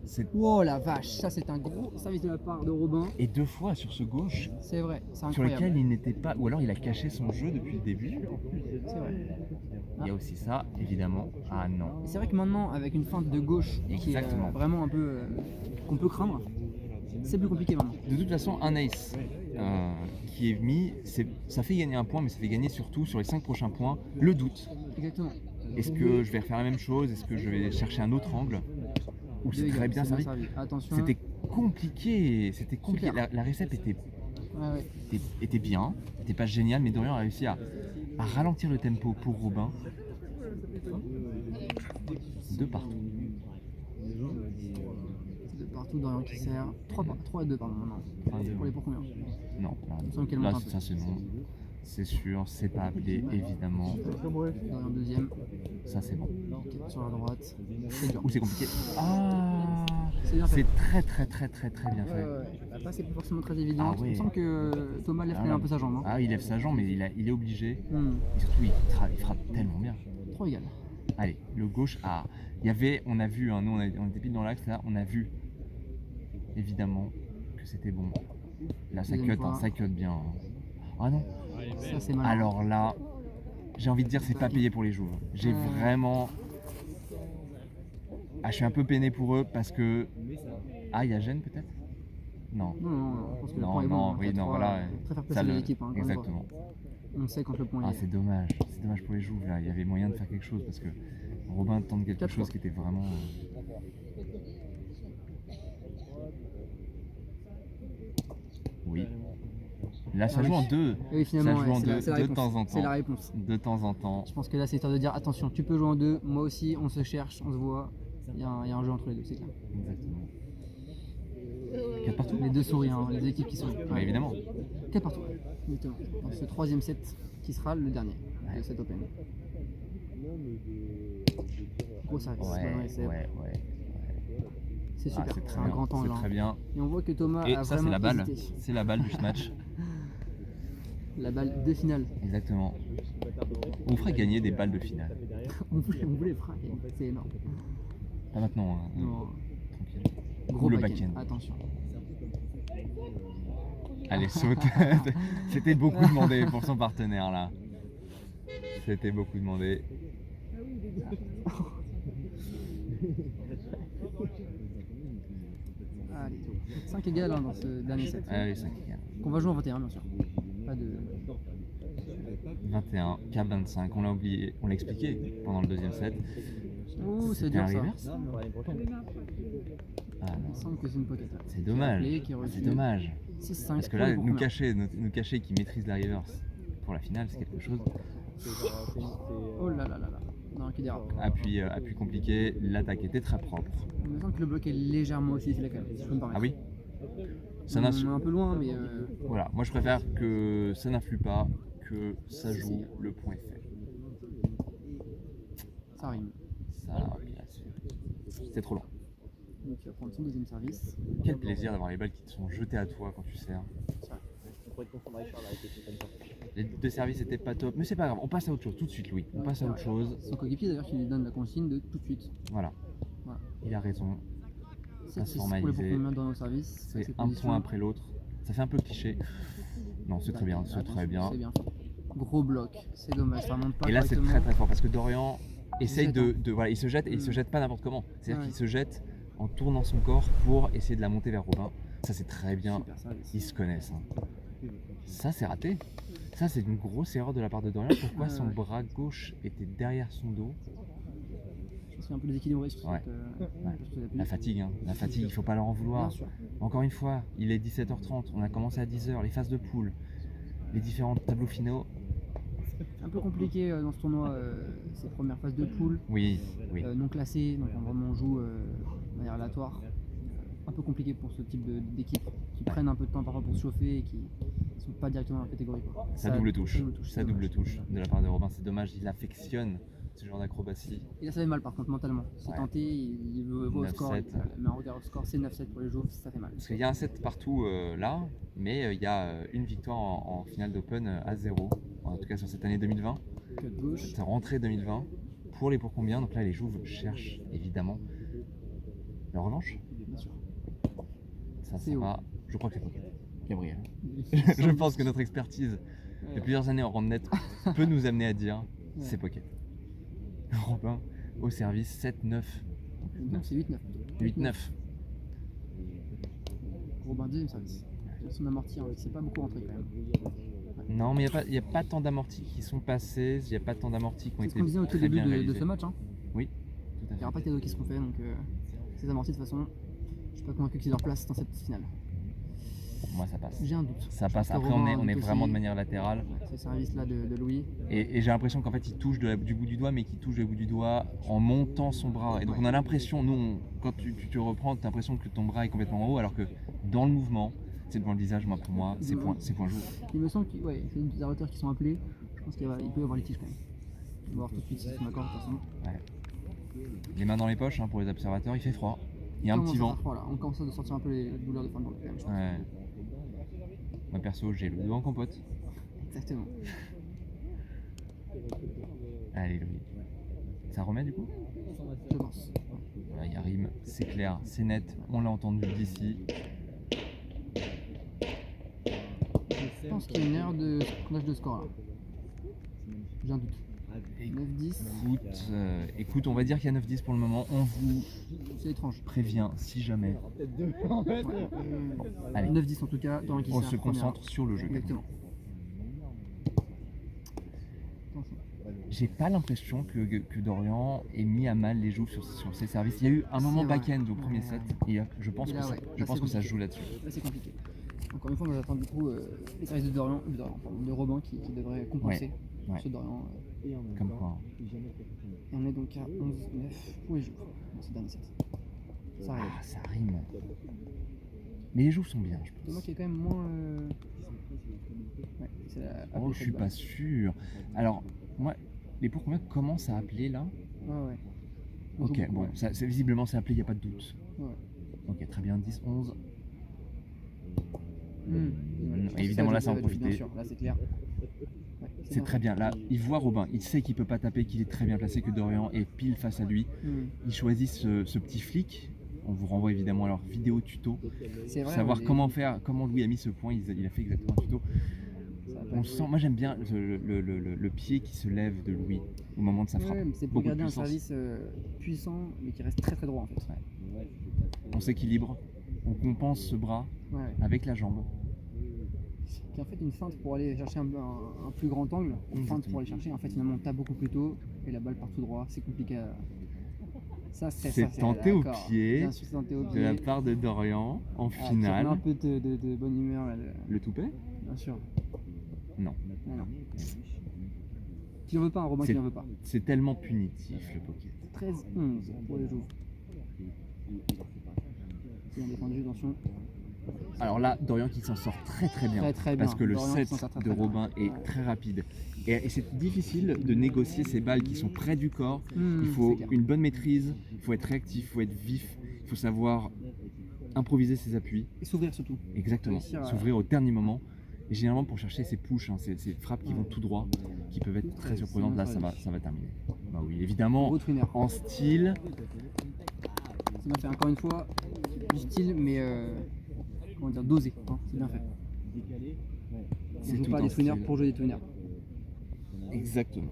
C'est- Oh la vache, ça c'est un gros service de la part de Robin. Et deux fois sur ce gauche, C'est vrai, c'est sur incroyable. lequel il n'était pas. Ou alors il a caché son jeu depuis le début. C'est vrai. Il y a aussi ça, évidemment. Ah non. Et c'est vrai que maintenant, avec une feinte de gauche qui est Exactement. vraiment un peu. Qu'on peut craindre, c'est plus compliqué maintenant. De toute façon, un ace qui est mis, ça fait gagner un point, mais ça fait gagner surtout sur les 5 prochains points le doute. Exactement. Est-ce que je vais refaire la même chose? Est-ce que je vais chercher un autre angle? Ou c'est Deux très égales, bien c'est servi. Attention. C'était compliqué. C'était compliqué. Super. La récep était Ouais. était bien, était pas génial, mais Dorian a réussi à ralentir le tempo pour Robin. De partout. De partout, Dorian qui sert. 3 à 2, pardon, maintenant. 3-2. Pour les pour combien? Non, Il me semble qu'elle là, monte un peu. ça c'est bon. C'est sûr, c'est pas appelé, évidemment. Dorian deuxième. Ça c'est bon. Ok, sur la droite. C'est dur. Ou c'est compliqué. Ah, C'est bien fait. c'est très bien fait. La passe est pas forcément très évidente. Ah ouais. Il me semble que Thomas lève Ah quand même un ouais. peu sa jambe. Hein. Ah, il lève sa jambe, mais il est obligé. Hmm. Et surtout, il frappe tellement bien. 3 égales. Allez, le gauche. Ah, il y avait, on a vu, hein, nous on était pile dans l'axe là, on a vu évidemment que c'était bon. Là, ça Deuxième cut, fois. ça cut bien. Hein. Ah non. Ça c'est mal. Alors là, j'ai envie de dire, c'est pas payé pour les joueurs. J'ai vraiment. Ah, je suis un peu peiné pour eux parce que. Ah, il y a gêne peut-être? Non. Non, je pense que le Non, point est bon. non, hein. oui, non, 4-3, voilà. Très faire Ça, plaisir le- à l'équipe. Hein, encore une fois. Exactement. On sait quand le point Ah, est. c'est dommage. C'est dommage pour les joueurs là. Il y avait moyen de faire quelque chose parce que Robin tente quelque 4-3. chose qui était vraiment. Oui. Là, ça Ah joue oui. en deux. Et oui, finalement, Ça joue en ouais, deux, c'est la de réponse. temps en C'est la temps. réponse. De temps en temps. Je pense que là, c'est histoire de dire attention, tu peux jouer en 2, moi aussi, on se cherche, on se voit. Il y a un jeu entre les deux, c'est clair. Exactement. 4 partout. Les deux sourient, hein, les deux équipes qui sourient. Ouais, évidemment. 4 partout, exactement. Dans ce troisième set qui sera le dernier de cet Open. Gros service. Ouais. C'est Ah, super, c'est c'est très un bien. grand C'est angle. très hein. bien. Et on voit que Thomas Et a ça, vraiment c'est la balle. hésité. C'est la balle du match. La balle de finale. Exactement. On ferait gagner des balles de finale. on voulait frapper, c'est énorme. Pas maintenant. Hein. Non. Tranquille. Gros Ou le backhand, backhand. attention. Allez, saute. C'était beaucoup demandé pour son partenaire là. C'était beaucoup demandé. Allez, 5 égales hein, dans ce dernier set. Allez, 5 égales. Qu'on va jouer en 21 bien sûr. Pas de... 21, cap 25. On l'a oublié, on l'a expliqué pendant le deuxième set. Oh, c'est C'était dur un ça. reverse. Ah Il non, me semble que c'est une pocket. c'est dommage. Qui est reçu. C'est dommage. 6-5. Parce que là, nous cacher qui maîtrise la reverse pour la finale, c'est quelque chose. Oh là là là là. Non, qui dérape. Appui compliqué, l'attaque était très propre. Il me semble que le bloc est légèrement aussi là quand même, si je peux me permettre. Ah oui. Ça On n'influe. est un peu loin, mais Voilà, moi je préfère que ça n'influe pas, que ça joue, le point est fait. Ça rime. Ça, c'était trop long. Donc il va prendre son deuxième service. Quel plaisir d'avoir les balles qui te sont jetées à toi quand tu sers. Les deux services étaient pas top, mais c'est pas grave, on passe à autre chose tout de suite, Louis. On passe à autre chose. Son coéquipier d'ailleurs qui lui donne la consigne de tout de suite. Voilà. Voilà. Il a raison. Ça se 7-6 pour les formaliser. Pokémon dans nos services. C'est un point après l'autre. Ça fait un peu cliché. Non, c'est très bien, c'est très bien. C'est bien fait. Gros bloc, c'est dommage, ça remonte pas. Et là, c'est correctement. très fort parce que Dorian essaye jette, voilà, il se jette et il se jette pas n'importe comment. C'est-à-dire Ouais. qu'il se jette en tournant son corps pour essayer de la monter vers Robin. Ça, c'est très bien. Super service. Ils se connaissent. Hein. Ça, c'est raté. Ça, c'est une grosse erreur de la part de Dorian. Pourquoi son bras gauche était derrière son dos? Je pense qu'il est un peu déséquilibré sur Ouais. La fatigue, hein. La fatigue, il faut pas leur en vouloir. Bien sûr. Encore une fois, il est 17h30, on a commencé à 10h, les phases de poule, les différents tableaux finaux. Un peu compliqué dans ce tournoi, ces premières phases de poule. Oui, oui. Non classées, donc vraiment on joue de manière aléatoire. Un peu compliqué pour ce type d'équipe qui prennent un peu de temps parfois pour se chauffer et qui ne sont pas directement dans la catégorie. Quoi. Ça double touche. C'est Ça double dommage. touche de la part de Robin, c'est dommage, il affectionne ce genre d'acrobatie. Et là ça fait mal par contre mentalement. C'est Ouais. tenté, il veut au 9-7. score, il met un regard au score, c'est 9-7 pour les joueurs, ça fait mal. Parce qu'il y a un set partout là, mais il y a une victoire en finale d'Open à 0, en tout cas sur cette année 2020. Que de gauche. Cette rentrée 2020 pour les pour combien. Donc là, les jouves cherchent évidemment la revanche. Bien sûr. Ça C'est haut. va. Je crois que c'est Pocket. Gabriel. Je pense que notre expertise de plusieurs années en rand net peut nous amener à dire c'est Pocket. Robin au service 7-9. Non, c'est 8-9. 8-9. Robin deuxième service. Son amorti, hein, c'est pas beaucoup rentré quand même. Non, mais il n'y a pas tant d'amortis qui sont passés, il n'y a pas tant d'amortis qui ont C'est ce été qu'on disait au tout très début bien de réalisés. ce match. Hein. Oui, tout à Il n'y fait. aura pas de cadeaux qui seront faits, donc ces amortis de toute façon, je suis pas convaincu qu'ils aient leur place dans cette finale. Moi, ça passe. J'ai un doute. Ça Je passe. pense que Après, Robin on est doute vraiment aussi. de manière latérale. Ouais, ce service-là de Louis. Et j'ai l'impression qu'en fait il touche du bout du doigt, mais qu'il touche du bout du doigt en montant son bras. Et donc on a l'impression, nous, quand tu te reprends, tu as l'impression que ton bras est complètement en haut, alors que dans le mouvement, c'est devant le visage, moi pour moi, c'est point jour. Il me semble que c'est une des hauteurs qui sont appelés. Je pense qu'il peut y avoir litige quand même. On va voir tout de suite si c'est d'accord de toute façon. Les mains dans les poches hein, pour les observateurs, il fait froid. Il y a un petit vent. Voilà, on commence à sortir un peu les douleurs de fin de journée quand même, je pense. Ouais. Moi perso, j'ai le dos en compote. Exactement. Allez, Louis. Ça remet du coup? Je pense. Voilà, il y a rime, c'est clair, c'est net, on l'a entendu d'ici. Je pense qu'il y a une erreur de comptage de score là. J'ai un doute. 9-10, Écoute, on va dire qu'il y a 9-10 pour le moment. On vous c'est étrange. prévient si jamais. Allez, 9-10 en tout cas, dans on se concentre sur le jeu. Exactement. J'ai pas l'impression que Dorian ait mis à mal les joues sur ses services. Il y a eu un moment C'est vrai. back-end au premier set et je pense Et là, que, ouais, je là, pense c'est que ça se compliqué. joue là-dessus. Là c'est compliqué. Encore une fois, moi j'attends du coup les services de de Robin qui devrait compenser Ouais. ceux de Dorian. Comme quoi. Et on est donc à 11-9 pour les joueurs dans ce dernier set. Ça arrive. Ah, ça rime. Mais les joues sont bien, je C'est moi pense. qui est quand même moins. Ouais, c'est la. Oh, je suis pas sûr. Alors, moi, les pour combien commencent à appeler là? Ouais. On Ok, joue beaucoup, bon, ouais. c'est visiblement c'est appelé, il n'y a pas de doute. Ouais. Ok, très bien, 10, 11. Ça, Évidemment, là, je ça en savais, bien profiter. sûr, là c'est clair. Ouais, C'est très bien. Là, il voit Robin, il sait qu'il peut pas taper, qu'il est très bien placé, que Dorian est pile face à lui. Il choisit ce petit flic. On vous renvoie évidemment à leur vidéo tuto. C'est vrai. Savoir mais comment Louis a mis ce point. Il a fait exactement un tuto. ça va pas On être- sent, moi j'aime bien le pied qui se lève de Louis au moment de sa frappe. Ouais, mais c'est pour Beaucoup de garder un puissance. service puissant mais qui reste très très droit en fait. On s'équilibre, on compense ce bras Ouais. avec la jambe. Qui est en fait une feinte pour aller chercher un plus grand angle. Une feinte pour aller chercher. En fait, finalement, on tape beaucoup plus tôt et la balle part tout droit. C'est compliqué à. Ça, C'est tenté au d'accord. pied Bien sûr, c'est tenté au de pied. la part de Dorian en Ah, qui finale. remet un peu de bonne humeur là. Le toupet? Bien sûr. Non. Non. Qui n'en veut pas, un Robin qui C'est- n'en veut pas. C'est tellement punitif le pocket. 13-11 pour les joueurs. Bien défendu, attention. Alors là, Dorian qui s'en sort très très bien. Très très bien. Parce que le Dorian qui set s'en sort très, de très bien. Robin est Ouais. très rapide. Et c'est difficile de négocier ces balles qui sont près du corps. Il faut c'est clair. une bonne maîtrise, il faut être réactif, il faut être vif, il faut savoir improviser ses appuis. Et s'ouvrir surtout. Exactement, Réussir à- s'ouvrir au dernier moment. Et généralement pour chercher ces push, hein, ces frappes qui vont tout droit, qui peuvent être très Ouais, surprenantes, c'est là bien ça va terminer. Bah oui, évidemment, Gros twinner. en style, C'est bien fait. Encore une fois, du style, mais comment dire, dosé. Hein, c'est bien fait. On c'est joue tout pas en des twinners style. pour jouer des twinners. Exactement.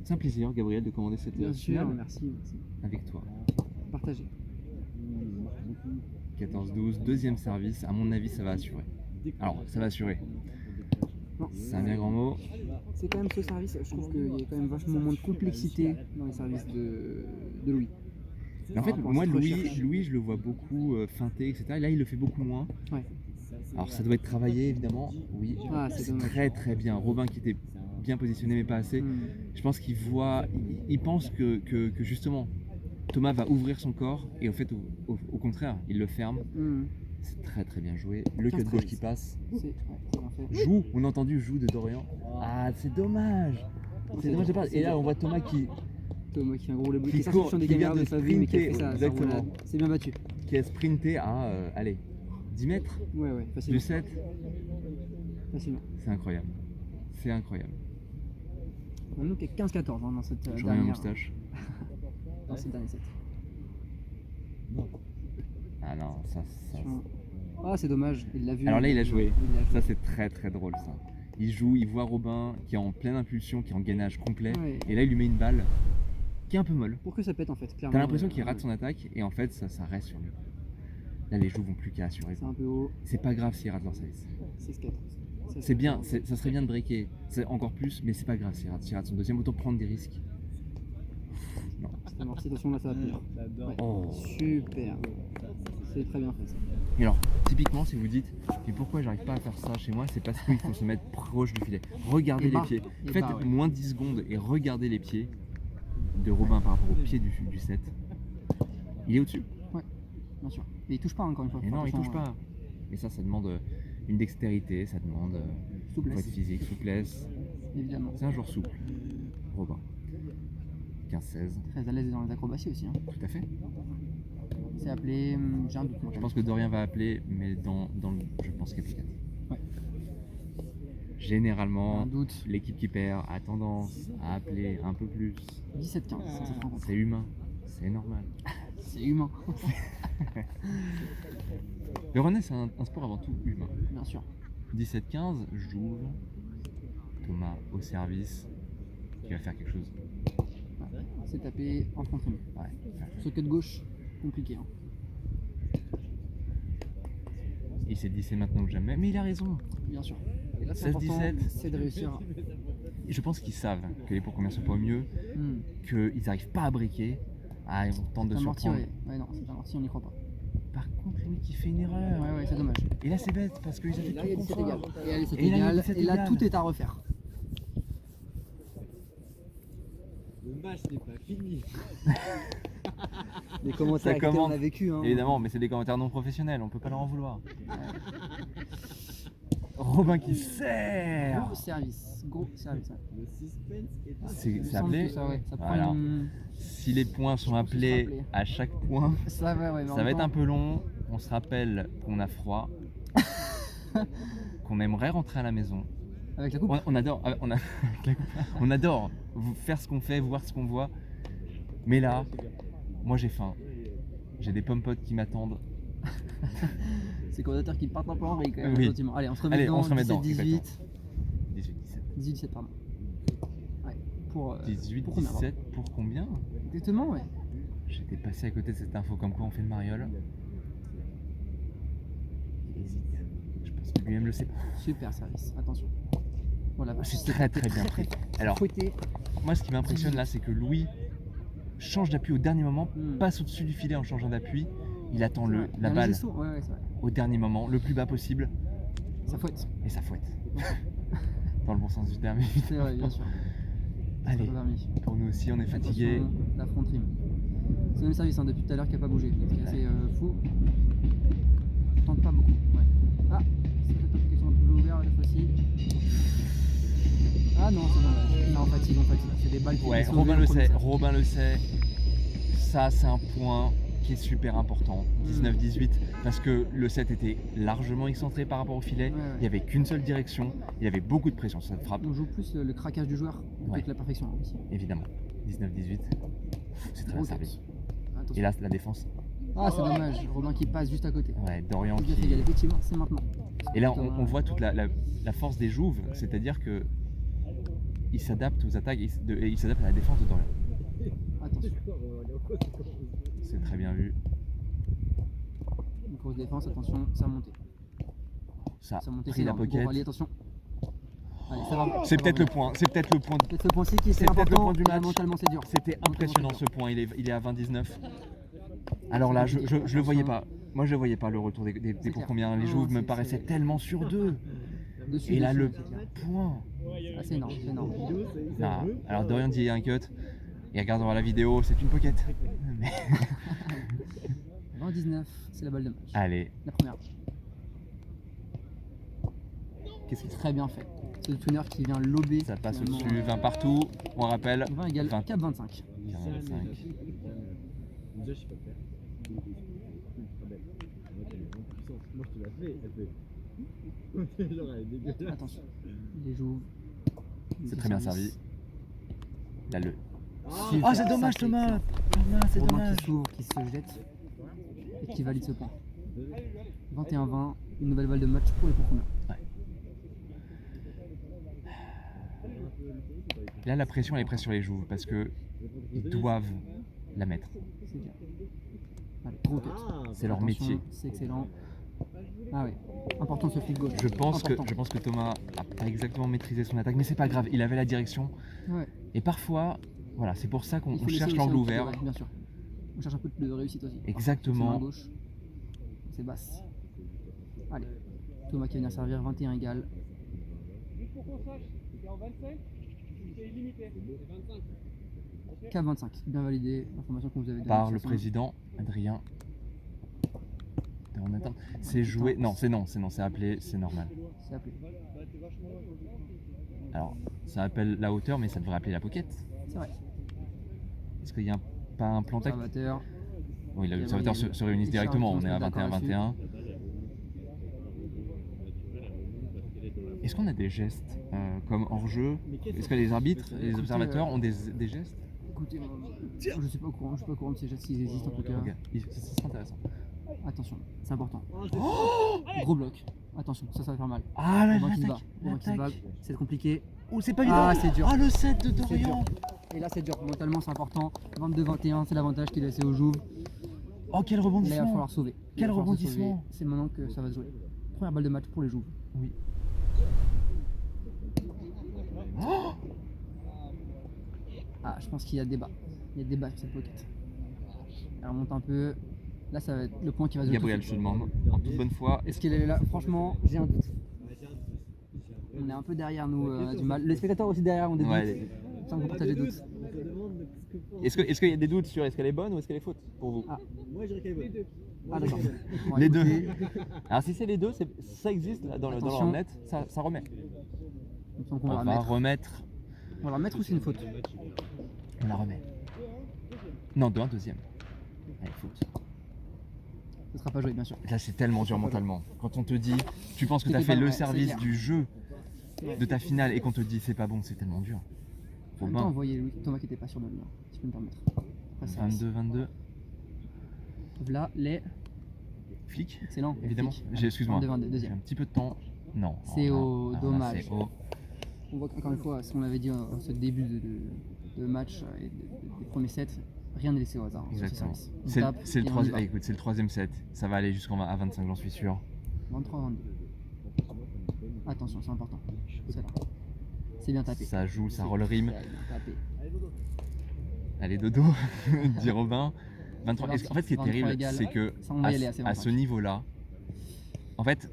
C'est un plaisir, Gabriel, de commander cette Bien sûr, finale merci. avec toi. Partagez. 14-12, deuxième service, à mon avis ça va assurer. Alors ça va assurer, Non, c'est un bien grand mot. c'est quand même ce service, je trouve qu'il y a quand même vachement moins de complexité dans les services de Louis. Mais en fait, Par rapport à moi cette Louis, recherche. je le vois beaucoup feinter, etc. Et là il le fait beaucoup moins. Ouais. Alors ça doit être travaillé évidemment, oui. Ah, c'est c'est dommage. très très bien. Robin qui était bien positionné mais pas assez. Je pense qu'il voit, il pense que justement Thomas va ouvrir son corps et au fait au contraire il le ferme. C'est très très bien joué. Le cut 15-13. gauche qui passe. C'est bien fait. Joue, on a entendu joue de Dorian. Ah c'est dommage. C'est dommage de pas. Et là on voit Thomas qui Thomas qui fait un gros Qui qui est court, sorti des qui caméras, vient vous de savez, mais qui a fait sprinter, ça. exactement. C'est bien battu. a sprinté à allez 10 mètres Ouais, du facilement. 7. Facilement. C'est incroyable. C'est incroyable. On nous qui est 15-14 hein, dans cette Je reviens à dernière, moustache. dans cette dernière set. Ah non, ça. Ah, c'est dommage, il l'a vu. Alors là il a joué. Il l'a Ça c'est très très drôle ça. Il joue, il voit Robin qui est en pleine impulsion, qui est en gainage complet. Ouais. Et là il lui met une balle qui est un peu molle. Pour que ça pète en fait, clairement. T'as l'impression qu'il rate son attaque et en fait ça reste sur lui. Là les joues vont plus qu'à assurer. C'est un peu haut, C'est pas grave s'il rate leur service. c'est skate. C'est bien, ça serait bien de breaker. C'est encore plus, mais c'est pas grave s'il rate son deuxième, autant prendre des risques. Non. C'est amorti, attention là ça va tenir. Ouais. Oh. Super. C'est très bien fait ça. Et alors, typiquement, si vous dites, mais pourquoi j'arrive pas à faire ça chez moi, c'est parce qu'il faut se mettre proche du filet. Regardez Et les bas. pieds. Et Faites bas, ouais. moins de 10 secondes et regardez les pieds de Robin par rapport aux pieds du set. Il est au-dessus. Bien sûr. Mais il touche pas encore une fois. Et non, il Attention, touche pas. Et ça demande une dextérité, ça demande Souplesse. faut être physique, souplesse. Évidemment. C'est un joueur souple, Robin. 15-16, Très à l'aise dans les acrobaties aussi. Hein. tout à fait. C'est appelé. J'ai un doute. moi, Je pense que Dorian va appeler, mais je pense qu'il y a plus 4. Ouais. Généralement, Un doute. l'équipe qui perd a tendance à appeler un peu plus. 17-15, ça se rencontre. C'est humain, c'est normal. C'est humain. Le René, c'est un sport avant tout humain. Bien sûr. 17-15, j'ouvre. Thomas au service, qui va faire quelque chose. Ouais. C'est tapé en front trim. Ouais. Ce cut gauche, compliqué. Hein. Il s'est dit c'est maintenant ou jamais, mais il a raison. Bien sûr. Et là, c'est 16-17. important, c'est de réussir. Je pense qu'ils savent que les pots combien sont pas au mieux, qu'ils n'arrivent pas à briquer. Ah, on tente de C'est amorti, surprendre. ouais. Non, c'est amorti, on n'y croit pas. Par contre, Louis qui fait une erreur. Ouais, c'est dommage. Et là, c'est bête parce qu'ils avaient Là, tout il y a 17 confort. égal. Et là, 17 Et là, il y a égal. 17 Et là, égal. tout est à refaire. Le match n'est pas fini. Les commentaires Ça écoutez, on commence. a vécu. Hein. Évidemment, mais c'est des commentaires non professionnels, on peut pas leur en vouloir. Robin qui sert. Gros service. Gros service. Ouais. Le suspense est C'est Il me c'est semble appelé. que ça, ouais, ça prend Voilà. une- Si les points sont Je pense que ce sera appelés appelé. à chaque point, Ça va, ouais. mais en ça va même être un temps, peu long. On se rappelle qu'on a froid, qu'on aimerait rentrer à la maison. Avec la coupe. On adore, on adore faire ce qu'on fait, voir ce qu'on voit. Mais là, moi j'ai faim. J'ai des pommes potes qui m'attendent. C'est les commentateurs qui partent un peu en vrille quand même. Oui. gentiment. Allez, on se remet Allez, dedans. on se remet dedans, 18. 18-17. Pardon. Ouais. Pour, 18-17 pour combien, pardon pour combien? Exactement, ouais. J'étais passé à côté de cette info comme quoi on fait le mariole. Il hésite. Je pense que lui-même le sait pas. Super service. Attention. Voilà. C'est très très bien pris. Alors, Fouetté. moi ce qui m'impressionne là, c'est que Louis change d'appui au dernier moment, passe au-dessus du filet en changeant d'appui. Il attend la Un balle léger saut. Ouais, c'est vrai. au dernier moment, le plus bas possible, Ça fouette. et ça fouette. Dans le bon sens du terme. C'est vrai, bien sûr. Allez, Ça permis. pour nous aussi, on est fatigué. Attention, la front trim. C'est le même service hein, depuis tout à l'heure qui n'a pas bougé. C'est assez fou. Tente pas beaucoup. Ouais. Ah, ça fait un peu qu'ils sont un peu ouverts cette fois-ci. Ah non, c'est dommage. Non, on fatigue. C'est des balles qui Ouais, sont Robin sauvées le au premier sait, set. Robin le sait. Ça, c'est un point qui est super important. 19-18, parce que le set était largement excentré par rapport au filet. Ouais. Il n'y avait qu'une seule direction. Il y avait beaucoup de pression sur cette frappe, On joue plus le craquage du joueur plutôt Ouais. que la perfection hein, aussi. évidemment. 19-18, c'est très bien Gros servi. catch. Attention. Et là, c'est la défense. Ah, c'est dommage. Robin qui passe juste à côté. Ouais, Dorian Bien fait, qui. égal. Effectivement, c'est maintenant. Et là, on voit toute la force des jouves, c'est-à-dire que il s'adapte aux attaques et il s'adapte à la défense de Dorian. Attention. C'est très bien vu. Une grosse défense, attention, ça a monté. Ça Ça a monté, a pris c'est la énorme. pocket. Bon, allez, attention. Allez, ça va. C'est ça peut-être va le point. C'est peut-être le point. Peut-être ce point-ci qui est C'est peut-être le important. point du et match. Mentalement, c'est dur. C'était impressionnant ce point. Il est à 20-19. Alors là, je le voyais pas. Moi, je le voyais pas le retour des pour clair. combien. Les Non, jouves me c'est- paraissaient c'est- tellement sur deux. Dessus, Et là, dessus, le c'est clair. point. Ah, c'est énorme, c'est énorme. Non. Alors Dorian dit il y a un cut. Et regardera la vidéo, c'est une pocket. Mais- 20-19, c'est la balle de match. Allez, La première. qu'est-ce qui Très bien fait. C'est le tuner qui vient lober. ça passe finalement, au-dessus, 20 partout. On rappelle. 20 égale 20. cap 25. 45. Moi je te la fais, elle fait. Genre elle est dégueulasse. Attention. Les joues. C'est très bien servi. Là, le. Super, Oh, c'est dommage, ça, Thomas. excellent. Thomas, c'est Robin dommage. qui s'ouvre, qui se jette et qui valide ce point. 21-20, une nouvelle balle de match pour les Pourcombien. Là, la pression, elle est presque sur les joues parce que ils doivent la mettre. C'est bien. Allez, gros cut. C'est leur Attention, métier. C'est excellent. Ah ouais, important ce flip gauche. Je pense Important. que Thomas a pas exactement maîtrisé son attaque, mais c'est pas grave. Il avait la direction. Ouais. Et parfois, voilà, c'est pour ça qu'on Il faut on laisser cherche aussi l'angle un petit ouvert. peu, ouais, bien sûr. On cherche un peu de réussite aussi. Exactement. C'est main gauche. C'est basse. Allez. Thomas qui va venir servir 21 égales. K25, bien validé. L'information qu'on vous avait donnée. Par de le toute façon. président Adrien. C'est joué. Non, c'est appelé, c'est normal. C'est appelé. Alors, ça appelle la hauteur, mais ça devrait appeler la pocket. C'est vrai. Est-ce qu'il n'y a pas un plan tac? Observateur. Oui, les Il y a- observateurs il y a- se réunissent il directement. charge, On est à on est d'accord 21-21. Est-ce qu'on a des gestes comme hors-jeu? Est-ce que les arbitres et les Écoutez, observateurs ont des gestes? Écoutez, je suis pas au courant, je suis pas au courant de ces gestes s'ils existent en tout cas. Ok, ça serait intéressant. Attention, c'est important. Gros bloc. Attention, ça va faire mal. Ah, Robin qui se bat. Robin qui se bat. l'attaque. C'est compliqué. Oh, c'est pas évident. Ah, c'est dur. Ah, le set de C'est dur. Dorian. Et là c'est dur. Mentalement c'est important. 22-21, c'est l'avantage qu'il a laissé au jouve. Oh, quel Là il va rebondissement. falloir sauver. Il Quel va falloir se rebondissement. sauver. C'est maintenant que ça va se jouer. Première balle de match pour les jouves. Oui. Ah, je pense qu'il y a débat. Il y a débat sur cette pocket. Elle remonte un peu. Là ça va être le point qui va se jouer. Gabriel, je te demande, en toute bonne foi, Est-ce qu'elle est là? Franchement, j'ai un doute. On est un peu derrière nous, on a du mal. Les spectateurs aussi derrière ont des Ouais. doutes. Ça, on partage des doutes. est-ce qu'il y a des doutes sur est-ce qu'elle est bonne ou est-ce qu'elle est faute pour vous? Ah. Moi je dirais qu'elle est bonne. Ah d'accord. Bon, Les deux. écoutez, Alors si c'est les deux, ça existe là, dans le Attention. net, ça remet. il me semble qu'on On va va la mettre. remettre. On va la mettre ou c'est une faute? On la remet. Non, un deuxième. Allez, faute. Ce sera pas joué bien sûr. Là, c'est tellement dur mentalement. Quand on te dit, tu penses que tu as C'était fait pas le vrai, c'est service clair. du jeu de ta finale et qu'on te dit c'est pas bon, c'est tellement dur. En même temps, on Robin, voyait Thomas qui était pas sûr de lui, hein, si je peux me permettre. Après, ça reste. 22-22. Là, les. Flic, Excellent. évidemment. Flic. Excuse-moi. 22-22, J'ai deuxième. un petit peu de temps. Non. C'est non, haut, non. Alors là, dommage. c'est haut. On voit qu'encore une fois, ce qu'on avait dit en ce début de match et des premiers sets, rien n'est laissé au hasard. Sur ce Exactement. service. On C'est tape c'est le et on y troisième. va. Ah, écoute, c'est le troisième set. Ça va aller jusqu'à 25, j'en suis sûr. 23-22. Attention, c'est important. C'est là. C'est bien tapé. Ça joue, ça C'est roll rime. très bien tapé. Allez dodo, dit Robin. 23. C'est En fait, ce qui est 23 terrible, égale. c'est que Ça, on va y aller assez à ce niveau-là, en fait,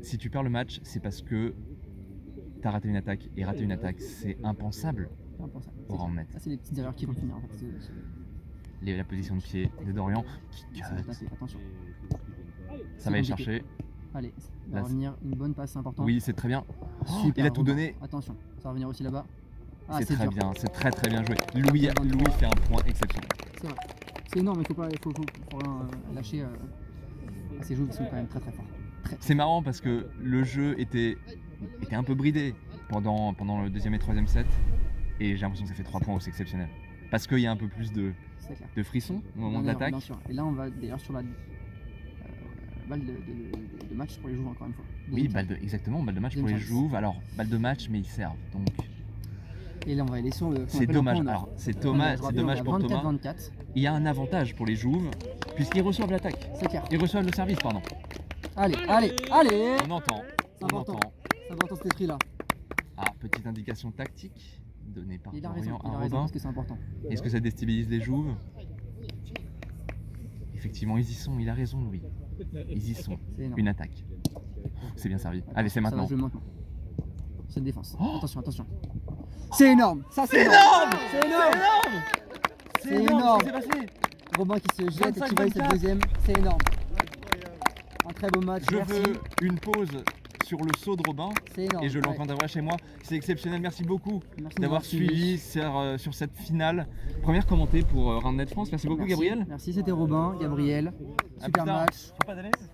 si tu perds le match, c'est parce que tu as raté une attaque. Et rater une attaque, c'est impensable C'est impensable. au rang net. Ça, c'est les petites erreurs qui vont finir. En fait. la position de pied de Dorian qui Ça va cut. taper, attention. Ça va aller compliqué. chercher. Allez, il va Là, revenir une bonne passe, c'est important. Oui, c'est très bien. Oh, Super, il a tout Robin. donné. Attention, ça va revenir aussi là-bas. Ah, C'est très dur. bien, c'est très très bien joué. Louis fait un point exceptionnel. C'est vrai. C'est énorme, il faut rien lâcher à ces joueurs qui sont quand même très très forts. C'est marrant parce que le jeu était un peu bridé pendant le deuxième et troisième set. Et j'ai l'impression que ça fait 3 points, c'est exceptionnel. Parce qu'il y a un peu plus C'est clair. de frissons au moment de Bien l'attaque. sûr. Et là, on va d'ailleurs sur la balle de match pour les joueurs encore une fois. Oui, exactement, balle de match pour les Deuxième jouves. Alors, balle de match, mais ils servent. Donc, Et là, on va aller sur le. c'est dommage. Alors, c'est dommage pour Thomas. 24-24, Il y a un avantage pour les jouves, puisqu'ils reçoivent l'attaque. c'est clair. Ils reçoivent le service, pardon. Allez On entend. C'est On important. entend. C'est important cet esprit là. Ah, petite indication tactique donnée par Il a raison, Dorian à il a raison Robin. parce que c'est important. Est-ce que ça déstabilise les jouves? Effectivement, ils y sont. Il a raison, Louis. Ils y sont. C'est énorme. Une attaque. C'est bien servi. Allez, c'est Ça va maintenant. jouer maintenant. C'est une défense. Oh Attention, attention. C'est énorme. Ça, c'est énorme. C'est énorme. C'est énorme. ce qui s'est passé. Robin qui se jette et qui 25-24. va cette deuxième. C'est énorme. Un très beau match. Je Merci. veux une pause sur le saut de Robin C'est énorme. et je Ouais. l'entendrai chez moi. C'est exceptionnel. Merci beaucoup Merci de d'avoir m'avoir suivi sur cette finale. Première commentée pour Roundnet France. Merci beaucoup, Merci. Gabriel. Merci, c'était Robin, Gabriel. À Super plus tard. match. Pas d'analyse